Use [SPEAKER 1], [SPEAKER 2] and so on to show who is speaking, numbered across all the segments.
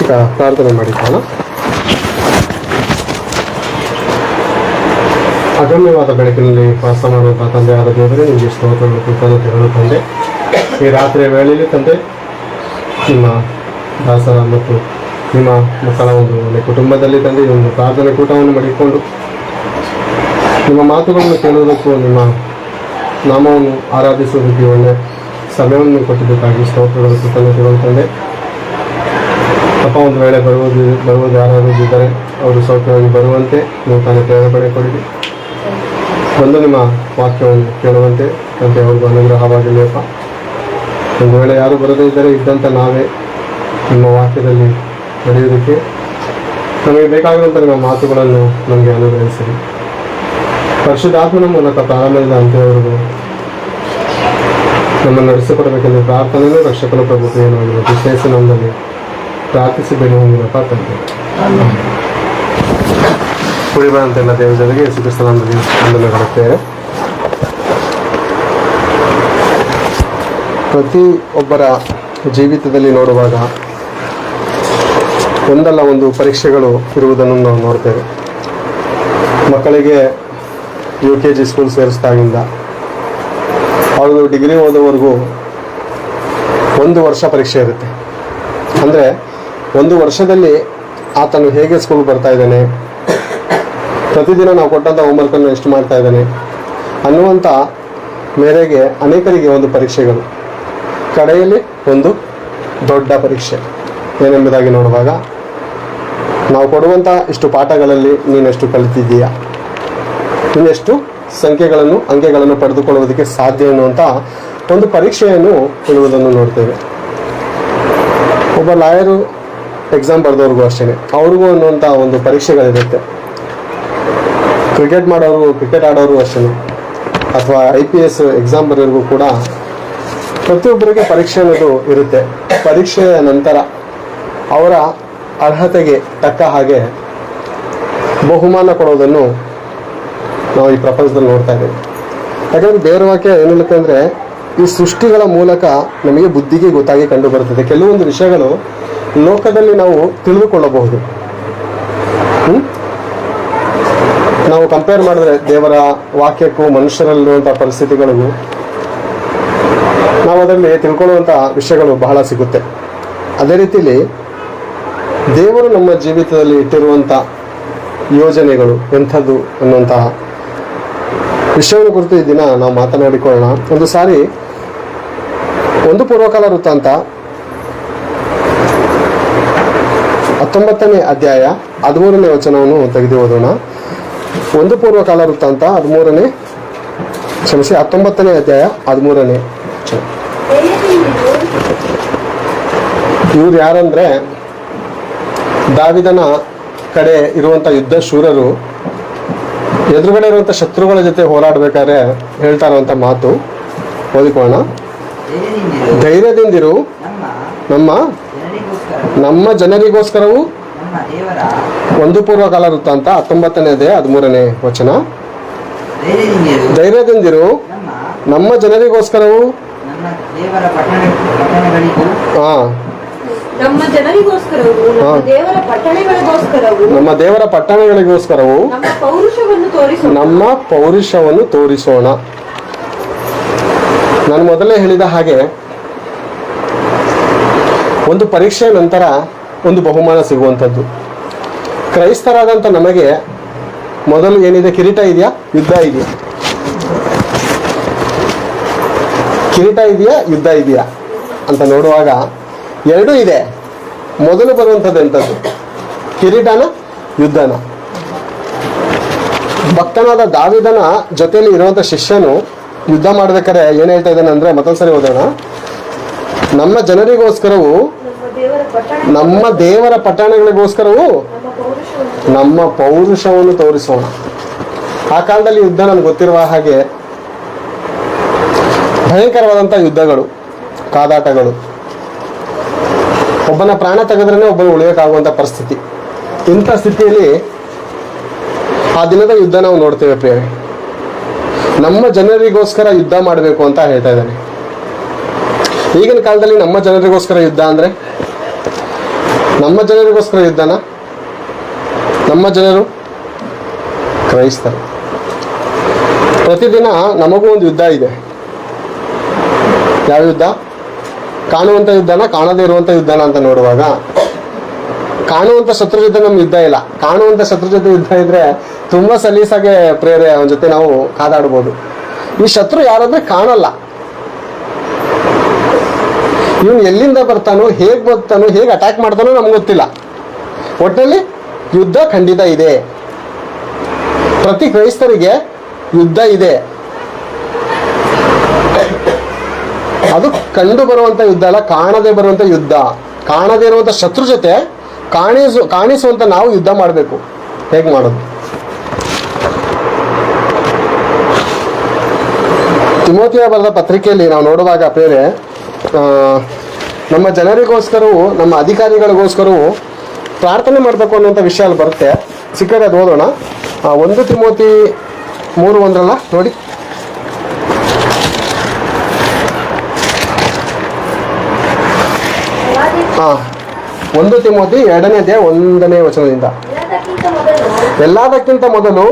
[SPEAKER 1] ಚಿಕ್ಕ ಪ್ರಾರ್ಥನೆ ಮಾಡಿಕೊಳ್ಳೋಣ. ಅಗಮ್ಯವಾದ ಬೆಳಕಿನಲ್ಲಿ ವಾಸ ಮಾಡುವಂತಹ ತಂದೆಯಾದ ದೇವರೇ, ನಿಮಗೆ ಸ್ತೋತ್ರಗಳು ಕೃತಜ್ಞತೆಗಳು ತಂದೆ. ಈ ರಾತ್ರಿಯ ವೇಳೆಯಲ್ಲಿ ತಂದೆ, ನಿಮ್ಮ ದಾಸರ ಮತ್ತು ನಿಮ್ಮ ಮಕ್ಕಳ ಒಂದು ಕುಟುಂಬದಲ್ಲಿ ತಂದೆ ಈ ಒಂದು ಪ್ರಾರ್ಥನೆ ಕೂಟವನ್ನು ಮಾಡಿಕೊಂಡು ನಿಮ್ಮ ಮಾತುಗಳನ್ನು ಕೇಳುವುದಕ್ಕೂ ನಿಮ್ಮ ನಾಮವನ್ನು ಆರಾಧಿಸುವುದಕ್ಕೆ ಒಳ್ಳೆ ಸಮಯವನ್ನು ಕೊಟ್ಟಿದ್ದಕ್ಕಾಗಿ ಸ್ತೋತ್ರಗಳು ಕೃತಜ್ಞತೆಗಳು ತಂದೆ. ಅಪ್ಪ, ಒಂದು ವೇಳೆ ಬರುವುದು ಯಾರಾದರೂ ಇದ್ದರೆ ಅವರು ಸೌಖ್ಯವಾಗಿ ಬರುವಂತೆ ನೀವು ತಾನೇ ಪ್ರೇರಣೆ ಕೊಡಿ. ಬಂದು ನಿಮ್ಮ ವಾಕ್ಯವನ್ನು ಕೇಳುವಂತೆ ತಂದೆ ಅವ್ರಿಗೂ ಅನುಗ್ರಹವಾಗಿರಲಿ ಅಪ್ಪ. ಒಂದು ವೇಳೆ ಯಾರು ಬರದೇ ಇದ್ದರೆ ಇದ್ದಂಥ ನಾವೇ ನಿಮ್ಮ ವಾಕ್ಯದಲ್ಲಿ ನಡೆಯುವುದಕ್ಕೆ ನಮಗೆ ಬೇಕಾಗಿರುವಂಥ ನಿಮ್ಮ ಮಾತುಗಳನ್ನು ನಮಗೆ ಅನುಗ್ರಹಿಸಿರಿ. ಪರಿಶುದ್ಧಾತ್ಮನ ಮೂಲಕ ಪ್ರಾರಂಭದಿಂದ ಅಂತ್ಯವರೆಗೂ ನಮ್ಮನ್ನು ನಡೆಸಿಕೊಡಬೇಕೆಂದು ಪ್ರಾರ್ಥನೆಯನ್ನು ರಕ್ಷಕನ ಪ್ರಭುತ್ವೇನು ವಿಶೇಷ ನಮ್ಮಲ್ಲಿ ಪ್ರಾರ್ಥಿಸಿ ಬೇರೆ ಹೊಂದಿನಪ್ಪ ತಂದೆ. ಕುಡಿಬಂತೆಲ್ಲ ದೇವರ ಜೊತೆಗೆ ಯೇಸು ಕ್ರಿಸ್ತನ ನಾಮದಲ್ಲಿ ವಂದನೆಗೊಳ್ಳುತ್ತೇವೆ. ಪ್ರತಿಯೊಬ್ಬರ ಜೀವಿತದಲ್ಲಿ ನೋಡುವಾಗ ಒಂದಲ್ಲ ಒಂದು ಪರೀಕ್ಷೆಗಳು ಇರುವುದನ್ನು ನಾವು ನೋಡ್ತೇವೆ. ಮಕ್ಕಳಿಗೆ UKG ಸ್ಕೂಲ್ ಸೇರಿಸಿದಾಗಿಂದ ಅವರು ಡಿಗ್ರಿ ಓದೋವರೆಗೂ 1 ವರ್ಷ ಪರೀಕ್ಷೆ ಇರುತ್ತೆ. ಅಂದರೆ 1 ವರ್ಷದಲ್ಲಿ ಆತನು ಹೇಗೆ ಸ್ಕೂಲ್ ಬರ್ತಾ ಇದ್ದಾನೆ, ಪ್ರತಿದಿನ ನಾವು ಕೊಟ್ಟಂಥ ಹೋಮ್ವರ್ಕನ್ನು ಎಷ್ಟು ಮಾಡ್ತಾ ಇದ್ದಾನೆ ಅನ್ನುವಂಥ ಮೇರೆಗೆ ಅನೇಕರಿಗೆ ಒಂದು ಪರೀಕ್ಷೆಗಳು, ಕಡೆಯಲ್ಲಿ ಒಂದು ದೊಡ್ಡ ಪರೀಕ್ಷೆ ಏನೆಂಬುದಾಗಿ ನೋಡುವಾಗ ನಾವು ಕೊಡುವಂಥ ಇಷ್ಟು ಪಾಠಗಳಲ್ಲಿ ನೀನೆಷ್ಟು ಕಲಿತಿದ್ದೀಯಾ, ಇನ್ನೆಷ್ಟು ಅಂಕೆಗಳನ್ನು ಪಡೆದುಕೊಳ್ಳುವುದಕ್ಕೆ ಸಾಧ್ಯ ಎನ್ನುವಂಥ ಒಂದು ಪರೀಕ್ಷೆಯನ್ನು ಇಡುವುದನ್ನು ನೋಡ್ತೇವೆ. ಒಬ್ಬ ಲಾಯರು ಎಕ್ಸಾಮ್ ಬರೆದವ್ರಿಗೂ ಅಷ್ಟೇ, ಅವ್ರಿಗೂ ಅನ್ನುವಂಥ ಒಂದು ಪರೀಕ್ಷೆಗಳಿರುತ್ತೆ. ಕ್ರಿಕೆಟ್ ಆಡೋರು ಅಷ್ಟೇ, ಅಥವಾ IPS ಎಕ್ಸಾಮ್ ಬರೆಯೋರಿಗೂ ಕೂಡ ಪ್ರತಿಯೊಬ್ಬರಿಗೆ ಪರೀಕ್ಷೆ ಅನ್ನೋದು ಇರುತ್ತೆ. ಪರೀಕ್ಷೆಯ ನಂತರ ಅವರ ಅರ್ಹತೆಗೆ ತಕ್ಕ ಹಾಗೆ ಬಹುಮಾನ ಕೊಡೋದನ್ನು ನಾವು ಈ ಪ್ರಪಂಚದಲ್ಲಿ ನೋಡ್ತಾ ಇದ್ದೇವೆ. ಯಾಕಂದರೆ ದೇವರ ವಾಕ್ಯ ಏನಿಲ್ಲಕ್ಕಂದರೆ ಈ ಸೃಷ್ಟಿಗಳ ಮೂಲಕ ನಮಗೆ ಬುದ್ಧಿಗೆ ಗೊತ್ತಾಗಿ ಕಂಡು ಬರುತ್ತದೆ. ಕೆಲವೊಂದು ವಿಷಯಗಳು ಲೋಕದಲ್ಲಿ ನಾವು ತಿಳಿದುಕೊಳ್ಳಬಹುದು. ನಾವು ಕಂಪೇರ್ ಮಾಡಿದ್ರೆ ದೇವರ ವಾಕ್ಯಕ್ಕೂ ಮನುಷ್ಯರಲ್ಲಿರುವಂಥ ಪರಿಸ್ಥಿತಿಗಳಿಗೂ ನಾವು ಅದರಲ್ಲಿ ತಿಳ್ಕೊಳ್ಳುವಂಥ ವಿಷಯಗಳು ಬಹಳ ಸಿಗುತ್ತೆ. ಅದೇ ರೀತಿಯಲ್ಲಿ ದೇವರು ನಮ್ಮ ಜೀವಿತದಲ್ಲಿ ಇಟ್ಟಿರುವಂಥ ಯೋಜನೆಗಳು ಎಂಥದ್ದು ಅನ್ನುವಂತಹ ವಿಷಯವನ್ನು ಕುರಿತು ಈ ದಿನ ನಾವು ಮಾತನಾಡಿಕೊಳ್ಳೋಣ. ಒಂದು ಸಾರಿ ಒಂದು ಪೂರ್ವಕಾಲ ವೃತ್ತಾಂತ 19ನೇ ಅಧ್ಯಾಯ 13ನೇ ವಚನವನ್ನು ತೆಗೆದು ಓದೋಣ. ಒಂದು ಪೂರ್ವಕಾಲ ವೃತ್ತಾಂತ 19ನೇ ಅಧ್ಯಾಯ 13ನೇ ವಚನ. ಇವ್ರು ಯಾರಂದ್ರೆ ದಾವಿದನ ಕಡೆ ಇರುವಂಥ ಯುದ್ಧ ಶೂರರು ಎದುರುಗಡೆ ಇರುವಂಥ ಶತ್ರುಗಳ ಜೊತೆ ಹೋರಾಡಬೇಕಾದ್ರೆ ಹೇಳ್ತಾ ಇರುವಂಥ ಮಾತು ಓದಿಕೊಳ್ಳೋಣ. ಧೈರ್ಯದಿಂದಿರು, ನಮ್ಮ ಜನರಿಗೋಸ್ಕರವು. ಒಂದು ಪೂರ್ವಕಾಲ ವೃತ್ತಾಂತ 19ನೇ ಅಧ್ಯಾಯ 13ನೇ ವಚನ. ಧೈರ್ಯದಿಂದಿರು, ನಮ್ಮ ಜನರಿಗೋಸ್ಕರವು.
[SPEAKER 2] ನಮ್ಮ ದೇವರ ಪಟ್ಟಣಗಳಿಗೋಸ್ಕರವು
[SPEAKER 1] ನಮ್ಮ ಪೌರುಷವನ್ನು ತೋರಿಸೋಣ. ನಾನು ಮೊದಲೇ ಹೇಳಿದ ಹಾಗೆ ಒಂದು ಪರೀಕ್ಷೆಯ ನಂತರ ಒಂದು ಬಹುಮಾನ ಸಿಗುವಂಥದ್ದು. ಕ್ರೈಸ್ತರಾದಂಥ ನಮಗೆ ಮೊದಲು ಏನಿದೆ? ಕಿರೀಟ ಇದೆಯಾ, ಯುದ್ಧ ಇದೆಯಾ? ಕಿರೀಟ ಇದೆಯಾ, ಯುದ್ಧ ಇದೆಯಾ ಅಂತ ನೋಡುವಾಗ ಎರಡೂ ಇದೆ. ಮೊದಲು ಬರುವಂಥದ್ದು ಎಂಥದ್ದು? ಕಿರೀಟನ, ಯುದ್ಧನ. ಭಕ್ತನಾದ ದಾವಿದನ ಜೊತೆಯಲ್ಲಿ ಇರುವಂಥ ಶಿಷ್ಯನು ಯುದ್ಧ ಮಾಡ್ಬೇಕಾದ್ರೆ ಏನು ಹೇಳ್ತಾ ಇದ್ದಾನೆ ಅಂದರೆ, ಮತ್ತೊಂದ್ಸರಿ ಓದೋಣ. ನಮ್ಮ ಜನರಿಗೋಸ್ಕರವು, ನಮ್ಮ ದೇವರ ಪಟ್ಟಣಗಳಿಗೋಸ್ಕರವು ನಮ್ಮ ಪೌರುಷವನ್ನು ತೋರಿಸೋಣ. ಆ ಕಾಲದಲ್ಲಿ ಯುದ್ಧ ನಮ್ಗೆ ಗೊತ್ತಿರುವ ಹಾಗೆ ಭಯಂಕರವಾದಂಥ ಯುದ್ಧಗಳು, ಕಾದಾಟಗಳು. ಒಬ್ಬನ ಪ್ರಾಣ ತೆಗೆದ್ರೇ ಒಬ್ಬನು ಉಳಿಯೋಕ್ಕಾಗುವಂಥ ಪರಿಸ್ಥಿತಿ. ಇಂಥ ಸ್ಥಿತಿಯಲ್ಲಿ ಆ ದಿನದ ಯುದ್ಧ ನಾವು ನೋಡ್ತೇವೆ ಪ್ರಿಯರೇ. ನಮ್ಮ ಜನರಿಗೋಸ್ಕರ ಯುದ್ಧ ಮಾಡಬೇಕು ಅಂತ ಹೇಳ್ತಾ ಇದ್ದಾನೆ. ಈಗಿನ ಕಾಲದಲ್ಲಿ ನಮ್ಮ ಜನರಿಗೋಸ್ಕರ ಯುದ್ಧ ಅಂದರೆ ನಮ್ಮ ಜನರಿಗೋಸ್ಕರ ಯುದ್ಧನ? ನಮ್ಮ ಜನರು ಕ್ರೈಸ್ತರು. ಪ್ರತಿದಿನ ನಮಗೂ ಒಂದು ಯುದ್ಧ ಇದೆ. ಯಾವ ಯುದ್ಧ? ಕಾಣುವಂಥ ಯುದ್ಧನ, ಕಾಣದೇ ಇರುವಂಥ ಯುದ್ಧನ ಅಂತ ನೋಡುವಾಗ, ಕಾಣುವಂಥ ಶತ್ರು ಜೊತೆ ನಮ್ಗೆ ಯುದ್ಧ ಇಲ್ಲ. ಕಾಣುವಂಥ ಶತ್ರು ಜೊತೆ ಯುದ್ಧ ಇದ್ರೆ ತುಂಬಾ ಸಲೀಸಾಗೆ ಪ್ರೇರೆ ಅವನ ಜೊತೆ ನಾವು ಕಾದಾಡ್ಬೋದು. ಈ ಶತ್ರು ಯಾರಂದ್ರೆ ಕಾಣಲ್ಲ. ಇವನು ಎಲ್ಲಿಂದ ಬರ್ತಾನೋ, ಹೇಗೆ ಬರ್ತಾನೋ, ಹೇಗೆ ಅಟ್ಯಾಕ್ ಮಾಡ್ತಾನೋ ನಮ್ಗೆ ಗೊತ್ತಿಲ್ಲ. ಒಟ್ಟಿನಲ್ಲಿ ಯುದ್ಧ ಖಂಡಿತ ಇದೆ. ಪ್ರತಿ ಕ್ರೈಸ್ತರಿಗೆ ಯುದ್ಧ ಇದೆ. ಅದು ಕಂಡು ಬರುವಂತ ಯುದ್ಧ ಅಲ್ಲ, ಕಾಣದೆ ಬರುವಂತ ಯುದ್ಧ. ಕಾಣದೇ ಇರುವಂತ ಶತ್ರು ಜೊತೆ ಕಾಣಿಸುವಂತ ನಾವು ಯುದ್ಧ ಮಾಡಬೇಕು. ಹೇಗೆ ಮಾಡೋದು? ತಿಮೋತಿಯ ಬರೆದ ಪತ್ರಿಕೆಯಲ್ಲಿ ನಾವು ನೋಡುವಾಗ ಬೇರೆ ನಮ್ಮ ಜನರಿಗೋಸ್ಕರವೂ ನಮ್ಮ ಅಧಿಕಾರಿಗಳಿಗೋಸ್ಕರವೂ ಪ್ರಾರ್ಥನೆ ಮಾಡಬೇಕು ಅನ್ನುವಂಥ ವಿಷಯ ಅಲ್ಲಿ ಬರುತ್ತೆ. ಸಿಕ್ಕರೆ ಅದು ಓದೋಣ. 1 ತಿಮೋತಿ 3:1 ನೋಡಿ. ಹಾಂ, 1 ತಿಮೋತಿ 2ನೇ ಅಧ್ಯಾಯ 1ನೇ ವಚನದಿಂದ. ಎಲ್ಲದಕ್ಕಿಂತ ಮೊದಲು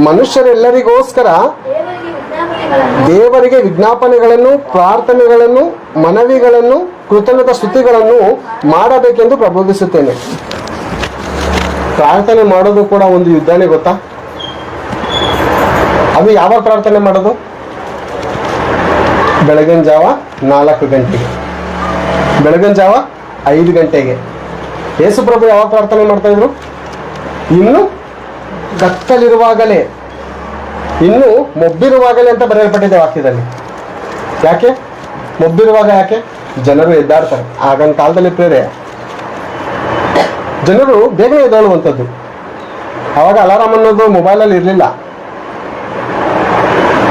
[SPEAKER 1] ಮನುಷ್ಯರೆಲ್ಲರಿಗೋಸ್ಕರ ದೇವರಿಗೆ ವಿಜ್ಞಾಪನೆಗಳನ್ನು, ಪ್ರಾರ್ಥನೆಗಳನ್ನು, ಮನವಿಗಳನ್ನು, ಕೃತಜ್ಞತಾ ಸ್ತುತಿಗಳನ್ನು ಮಾಡಬೇಕೆಂದು ಪ್ರಬೋಧಿಸುತ್ತೇನೆ. ಪ್ರಾರ್ಥನೆ ಮಾಡೋದು ಕೂಡ ಒಂದು ಯುದ್ಧನೇ, ಗೊತ್ತಾ? ಅದು ಯಾವಾಗ ಪ್ರಾರ್ಥನೆ ಮಾಡೋದು? ಬೆಳಗಿನ ಜಾವ 4 ಗಂಟೆಗೆ, ಬೆಳಗಿನ ಜಾವ 5 ಗಂಟೆಗೆ. ಯೇಸು ಪ್ರಭು ಯಾವಾಗ ಪ್ರಾರ್ಥನೆ ಮಾಡ್ತಾ ಇದ್ರು? ಇನ್ನು ಕತ್ತಲಿರುವಾಗಲೇ, ಇನ್ನು ಮೊಬ್ಬಿರುವಾಗಲೇ ಅಂತ ಬರೆಯಲ್ಪಟ್ಟಿದೆ ವಾಕ್ಯದಲ್ಲಿ. ಯಾಕೆ ಮೊಬ್ಬಿರುವಾಗ? ಯಾಕೆ? ಜನರು ಎದ್ದಾಡ್ತಾರೆ. ಆಗಿನ ಕಾಲದಲ್ಲಿ ಪ್ರೇರೆ ಜನರು ಬೇಗನೆ ಎದ್ದೇಳುವಂಥದ್ದು. ಅವಾಗ ಅಲಾರಾಮ್ ಅನ್ನೋದು ಮೊಬೈಲಲ್ಲಿ ಇರಲಿಲ್ಲ,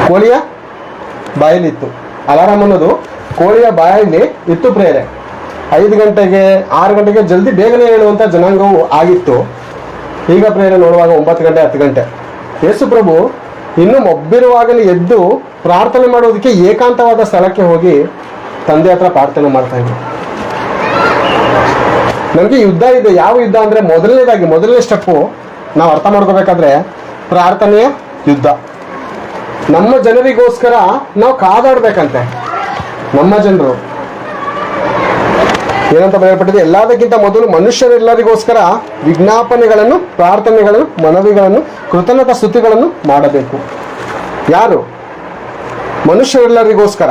[SPEAKER 1] ಕೋಳಿಯ ಬಾಯಲ್ಲಿತ್ತು. ಅಲಾರಾಮ್ ಅನ್ನೋದು ಕೋಳಿಯ ಬಾಯಲ್ಲಿ ಇತ್ತು ಪ್ರೇರೆ. 5 ಗಂಟೆಗೆ 6 ಗಂಟೆಗೆ ಜಲ್ದಿ ಬೇಗನೆ ಹೇಳುವಂಥ ಜನಾಂಗವು ಆಗಿತ್ತು. ಈಗ ಪ್ರೇರೆ ನೋಡುವಾಗ 9 ಗಂಟೆ 10 ಗಂಟೆ. ಯೇಸು ಪ್ರಭು ಇನ್ನು ಮೊಬ್ಬಿರುವಾಗಲೇ ಎದ್ದು ಪ್ರಾರ್ಥನೆ ಮಾಡೋದಕ್ಕೆ ಏಕಾಂತವಾದ ಸ್ಥಳಕ್ಕೆ ಹೋಗಿ ತಂದೆ ಹತ್ರ ಪ್ರಾರ್ಥನೆ ಮಾಡ್ತಾ ಇದ್ರು. ನಮಗೆ ಯುದ್ಧ ಇದೆ. ಯಾವ ಯುದ್ಧ ಅಂದ್ರೆ ಮೊದಲನೇ ಸ್ಟೆಪ್ಪು ನಾವು ಅರ್ಥ ಮಾಡ್ಕೋಬೇಕಾದ್ರೆ ಪ್ರಾರ್ಥನೆಯ ಯುದ್ಧ. ನಮ್ಮ ಜನರಿಗೋಸ್ಕರ ನಾವು ಕಾದಾಡ್ಬೇಕಂತೆ. ನಮ್ಮ ಜನರು ಏನಂತ ಬರೆಯಲ್ಪಟ್ಟಿದೆ? ಎಲ್ಲದಕ್ಕಿಂತ ಮೊದಲು ಮನುಷ್ಯರೆಲ್ಲರಿಗೋಸ್ಕರ ವಿಜ್ಞಾಪನೆಗಳನ್ನು, ಪ್ರಾರ್ಥನೆಗಳನ್ನು, ಮನವಿಗಳನ್ನು, ಕೃತಜ್ಞತಾ ಸ್ತುತಿಗಳನ್ನು ಮಾಡಬೇಕು. ಯಾರು? ಮನುಷ್ಯರೆಲ್ಲರಿಗೋಸ್ಕರ.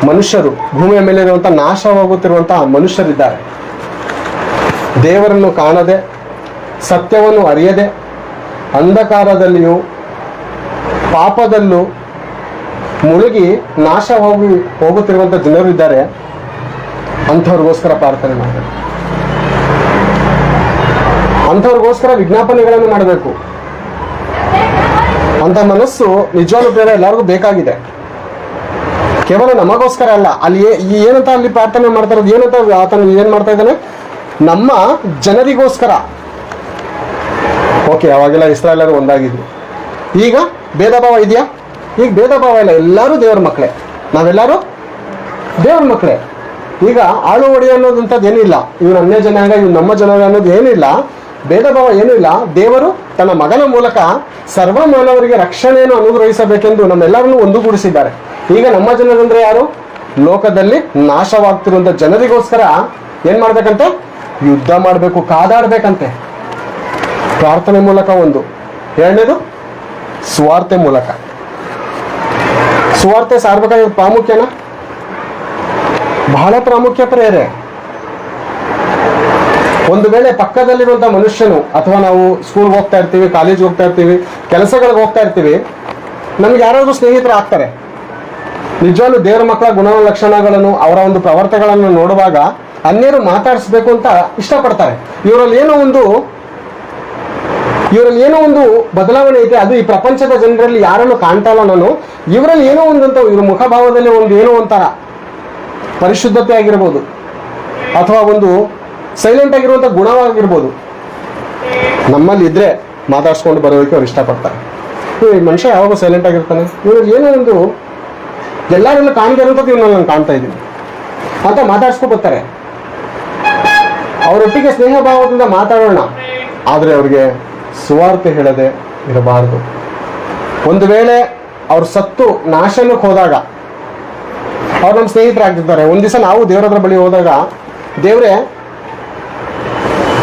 [SPEAKER 1] ಮನುಷ್ಯರು, ಭೂಮಿಯ ಮೇಲೆ ಇರುವಂತಹ ನಾಶವಾಗುತ್ತಿರುವಂತಹ ಮನುಷ್ಯರಿದ್ದಾರೆ. ದೇವರನ್ನು ಕಾಣದೆ, ಸತ್ಯವನ್ನು ಅರಿಯದೆ, ಅಂಧಕಾರದಲ್ಲಿಯೂ ಪಾಪದಲ್ಲೂ ಮುಳುಗಿ ನಾಶ ಹೋಗುತ್ತಿರುವಂಥ ಜನರು ಇದ್ದಾರೆ. ಅಂಥವ್ರಿಗೋಸ್ಕರ ಪ್ರಾರ್ಥನೆ ಮಾಡಬೇಕು. ಅಂಥವ್ರಿಗೋಸ್ಕರ ವಿಜ್ಞಾಪನೆಗಳನ್ನು ಮಾಡಬೇಕು. ಅಂತ ಮನಸ್ಸು ನಿಜವಾಗ್ಲೂ ಪ್ರೇರ ಎಲ್ಲರಿಗೂ ಬೇಕಾಗಿದೆ. ಕೇವಲ ನಮಗೋಸ್ಕರ ಅಲ್ಲ. ಅಲ್ಲಿ ಏನಂತ ಅಲ್ಲಿ ಪ್ರಾರ್ಥನೆ ಮಾಡ್ತಾ ಇರೋದು? ಏನಂತ ಆತನು ಏನ್ ಮಾಡ್ತಾ ಇದ್ದಾನೆ? ನಮ್ಮ ಜನರಿಗೋಸ್ಕರ. ಓಕೆ, ಅವಾಗೆಲ್ಲ ಇಸ್ರಾಯೇಲರು ಒಂದಾಗಿದ್ರು. ಈಗ ಭೇದ ಭಾವ ಇದೆಯಾ? ಈಗ ಭೇದ ಭಾವ ಇಲ್ಲ. ಎಲ್ಲರೂ ದೇವರ ಮಕ್ಕಳೇ. ನಾವೆಲ್ಲರೂ ದೇವರ ಮಕ್ಕಳೇ. ಈಗ ಆಳು ಒಡೆಯ ಅನ್ನೋದಂಥದ್ದು ಏನಿಲ್ಲ. ಇವನು ಅನ್ಯ ಜನಾಂಗ, ಇವ್ನು ನಮ್ಮ ಜನಾಂಗ ಅನ್ನೋದು ಏನಿಲ್ಲ. ಭೇದ ಭಾವ ಏನೂ ಇಲ್ಲ. ದೇವರು ತನ್ನ ಮಗನ ಮೂಲಕ ಸರ್ವ ಮಾನವರಿಗೆ ರಕ್ಷಣೆಯನ್ನು ಅನುಗ್ರಹಿಸಬೇಕೆಂದು ನಮ್ಮೆಲ್ಲರನ್ನು ಒಂದುಗೂಡಿಸಿದ್ದಾರೆ. ಈಗ ನಮ್ಮ ಜನರಂದ್ರೆ ಯಾರು? ಲೋಕದಲ್ಲಿ ನಾಶವಾಗ್ತಿರುವಂಥ ಜನರಿಗೋಸ್ಕರ ಏನ್ ಮಾಡ್ಬೇಕಂತೆ? ಯುದ್ಧ ಮಾಡಬೇಕು, ಕಾದಾಡ್ಬೇಕಂತೆ. ಪ್ರಾರ್ಥನೆ ಮೂಲಕ ಒಂದು. ಎರಡನೇದು ಸ್ವಾರ್ಥ ಮೂಲಕ. ಸುವಾರ್ತೆ ಸಾರ್ಬೇಕಾದ ಪ್ರಾಮುಖ್ಯನ? ಬಹಳ ಪ್ರಾಮುಖ್ಯ ಪ್ರೇರೆ. ಒಂದು ವೇಳೆ ಪಕ್ಕದಲ್ಲಿರುವಂಥ ಮನುಷ್ಯನು, ಅಥವಾ ನಾವು ಸ್ಕೂಲ್ಗೆ ಹೋಗ್ತಾ ಇರ್ತೀವಿ, ಕಾಲೇಜ್ಗೆ ಹೋಗ್ತಾ ಇರ್ತೀವಿ, ಕೆಲಸಗಳಿಗೆ ಹೋಗ್ತಾ ಇರ್ತೀವಿ, ನಮ್ಗೆ ಯಾರಾದ್ರೂ ಸ್ನೇಹಿತರು ಆಗ್ತಾರೆ. ನಿಜವಾಗ್ಲೂ ದೇವರ ಮಕ್ಕಳ ಗುಣ ಲಕ್ಷಣಗಳನ್ನು, ಅವರ ಒಂದು ಪ್ರವರ್ತಗಳನ್ನು ನೋಡುವಾಗ ಅನ್ಯರು ಮಾತಾಡಿಸ್ಬೇಕು ಅಂತ ಇಷ್ಟಪಡ್ತಾರೆ. ಇವರಲ್ಲಿ ಏನೋ ಒಂದು ಬದಲಾವಣೆ ಐತೆ. ಅದು ಈ ಪ್ರಪಂಚದ ಜನರಲ್ಲಿ ಯಾರನ್ನು ಕಾಣ್ತಾ ಇಲ್ಲ ನಾನು. ಇವರಲ್ಲಿ ಏನೋ ಒಂದಂತ, ಇವ್ರ ಮುಖಭಾವದಲ್ಲಿ ಏನೋ ಒಂಥರ ಪರಿಶುದ್ಧತೆ ಆಗಿರ್ಬೋದು, ಅಥವಾ ಒಂದು ಸೈಲೆಂಟ್ ಆಗಿರುವಂಥ ಗುಣವಾಗಿರ್ಬೋದು. ನಮ್ಮಲ್ಲಿ ಇದ್ರೆ ಮಾತಾಡ್ಸ್ಕೊಂಡು ಬರೋದಕ್ಕೆ ಅವ್ರು ಇಷ್ಟಪಡ್ತಾರೆ. ಈ ಮನುಷ್ಯ ಯಾವಾಗ ಸೈಲೆಂಟ್ ಆಗಿರ್ತಾನೆ, ಇವ್ರಲ್ಲಿ ಏನೋ ಒಂದು ಎಲ್ಲರೆಲ್ಲ ಕಾಣ್ತಾ ಇರೋಂಥದ್ದು ಇವ್ನು ನಾನು ಕಾಣ್ತಾ ಇದ್ದೀನಿ ಅಂತ ಮಾತಾಡ್ಸ್ಕೊ ಬರ್ತಾರೆ. ಅವರೊಟ್ಟಿಗೆ ಸ್ನೇಹ ಭಾವದಿಂದ ಮಾತಾಡೋಣ, ಆದರೆ ಅವ್ರಿಗೆ ಸುವಾರ್ತೆ ಹೇಳದೆ ಇರಬಾರ್ದು. ಒಂದು ವೇಳೆ ಅವ್ರು ಸತ್ತು ನಾಶನಕ್ಕೆ ಹೋದಾಗ ಅವ್ರು ನಮ್ಮ ಸ್ನೇಹಿತರಾಗ್ತಿರ್ತಾರೆ. ಒಂದು ದಿವಸ ನಾವು ದೇವರ ಬಳಿ ಹೋದಾಗ, ದೇವ್ರೆ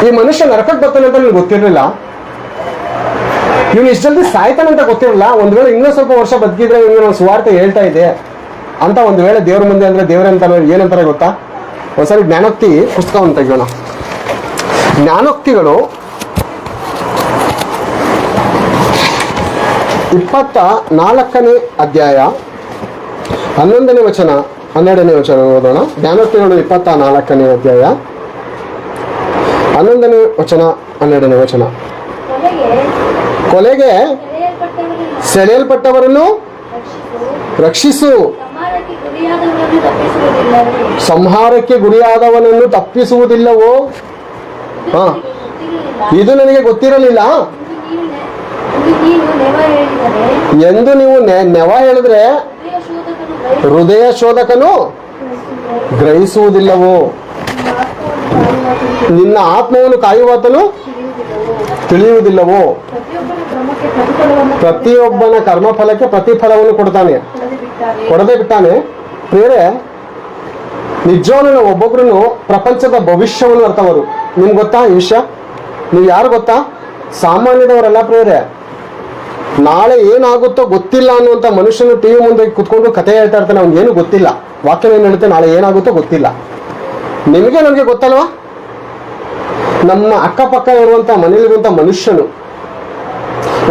[SPEAKER 1] ಈ ಮನುಷ್ಯ ನರಕಕ್ಕೆ ಬರ್ತಾನೆ ಅಂತ ನನಗೆ ಗೊತ್ತಿರಲಿಲ್ಲ, ಇವನು ಇಷ್ಟು ಜಲ್ದಿ ಸಾಯ್ತಾನೆ ಅಂತ ಗೊತ್ತಿರಲಿಲ್ಲ, ಒಂದು ವೇಳೆ ಇನ್ನೂ ಸ್ವಲ್ಪ ವರ್ಷ ಬದುಕಿದ್ರೆ ಇವನು ನಾನು ಸುವಾರ್ತೆ ಹೇಳ್ತಾ ಇದ್ದೆ ಅಂತ ಒಂದು ವೇಳೆ ದೇವ್ರ ಮುಂದೆ ಅಂದರೆ ದೇವರಂತಾರೆ ಏನಂತಾರೆ ಗೊತ್ತಾ? ಒಂದ್ಸರಿ ಜ್ಞಾನೋಕ್ತಿ ಪುಸ್ತಕವನ್ನು ತೆಗೆಯೋಣ. ಜ್ಞಾನೋಕ್ತಿಗಳು 24ನೇ ಅಧ್ಯಾಯ 11ನೇ ವಚನ 12ನೇ ವಚನ ಓದೋಣ. ಜ್ಞಾನೋಕ್ತಿಗಳು 24ನೇ ಅಧ್ಯಾಯ 11ನೇ ವಚನ 12ನೇ ವಚನ. ಕೊಲೆಗೆ ಸೆಳೆಯಲ್ಪಟ್ಟವರನ್ನು ರಕ್ಷಿಸು, ಸಂಹಾರಕ್ಕೆ ಗುರಿಯಾದವನನ್ನು ತಪ್ಪಿಸುವುದಿಲ್ಲವೋ? ಹಾ, ಇದು ನನಗೆ ಗೊತ್ತಿರಲಿಲ್ಲ ಎಂದು ನೀವು ನೆವ ಹೇಳಿದ್ರೆ ಹೃದಯ ಶೋಧಕನು ಗ್ರಹಿಸುವುದಿಲ್ಲವೋ? ನಿನ್ನ ಆತ್ಮವನ್ನು ಕಾಯುವಾತನು ತಿಳಿಯುವುದಿಲ್ಲವೋ? ಪ್ರತಿಯೊಬ್ಬನ ಕರ್ಮಫಲಕ್ಕೆ ಪ್ರತಿಫಲವನ್ನು ಕೊಡ್ತಾನೆ, ಕೊಡದೆ ಬಿಟ್ಟಾನೆ. ಬೇರೆ ನಿಜವಾಗ್ಲೂ ನಾವು ಒಬ್ಬೊಬ್ರು ಪ್ರಪಂಚದ ಭವಿಷ್ಯವನ್ನು ಅರ್ಥವರು. ನಿಮ್ಗೆ ಗೊತ್ತಾ ಈ ವಿಷಯ? ನೀವು ಯಾರು ಗೊತ್ತಾ? ಸಾಮಾನ್ಯದವರೆಲ್ಲ ಪ್ರೇರೆ. ನಾಳೆ ಏನಾಗುತ್ತೋ ಗೊತ್ತಿಲ್ಲ ಅನ್ನುವಂಥ ಮನುಷ್ಯನು ಟಿವಿ ಮುಂದೆ ಕುತ್ಕೊಂಡು ಕಥೆ ಹೇಳ್ತಾ ಇರ್ತಾನೆ. ಅವ್ನಿಗೆ ಏನು ಗೊತ್ತಿಲ್ಲ, ವಾಕ್ಯ ಏನು ಹೇಳುತ್ತೆ, ನಾಳೆ ಏನಾಗುತ್ತೋ ಗೊತ್ತಿಲ್ಲ. ನಿಮಗೆ ನನಗೆ ಗೊತ್ತಲ್ವಾ? ನಮ್ಮ ಅಕ್ಕಪಕ್ಕ ಇರುವಂಥ ಮನೆಯಲ್ಲಿರುವಂಥ ಮನುಷ್ಯನು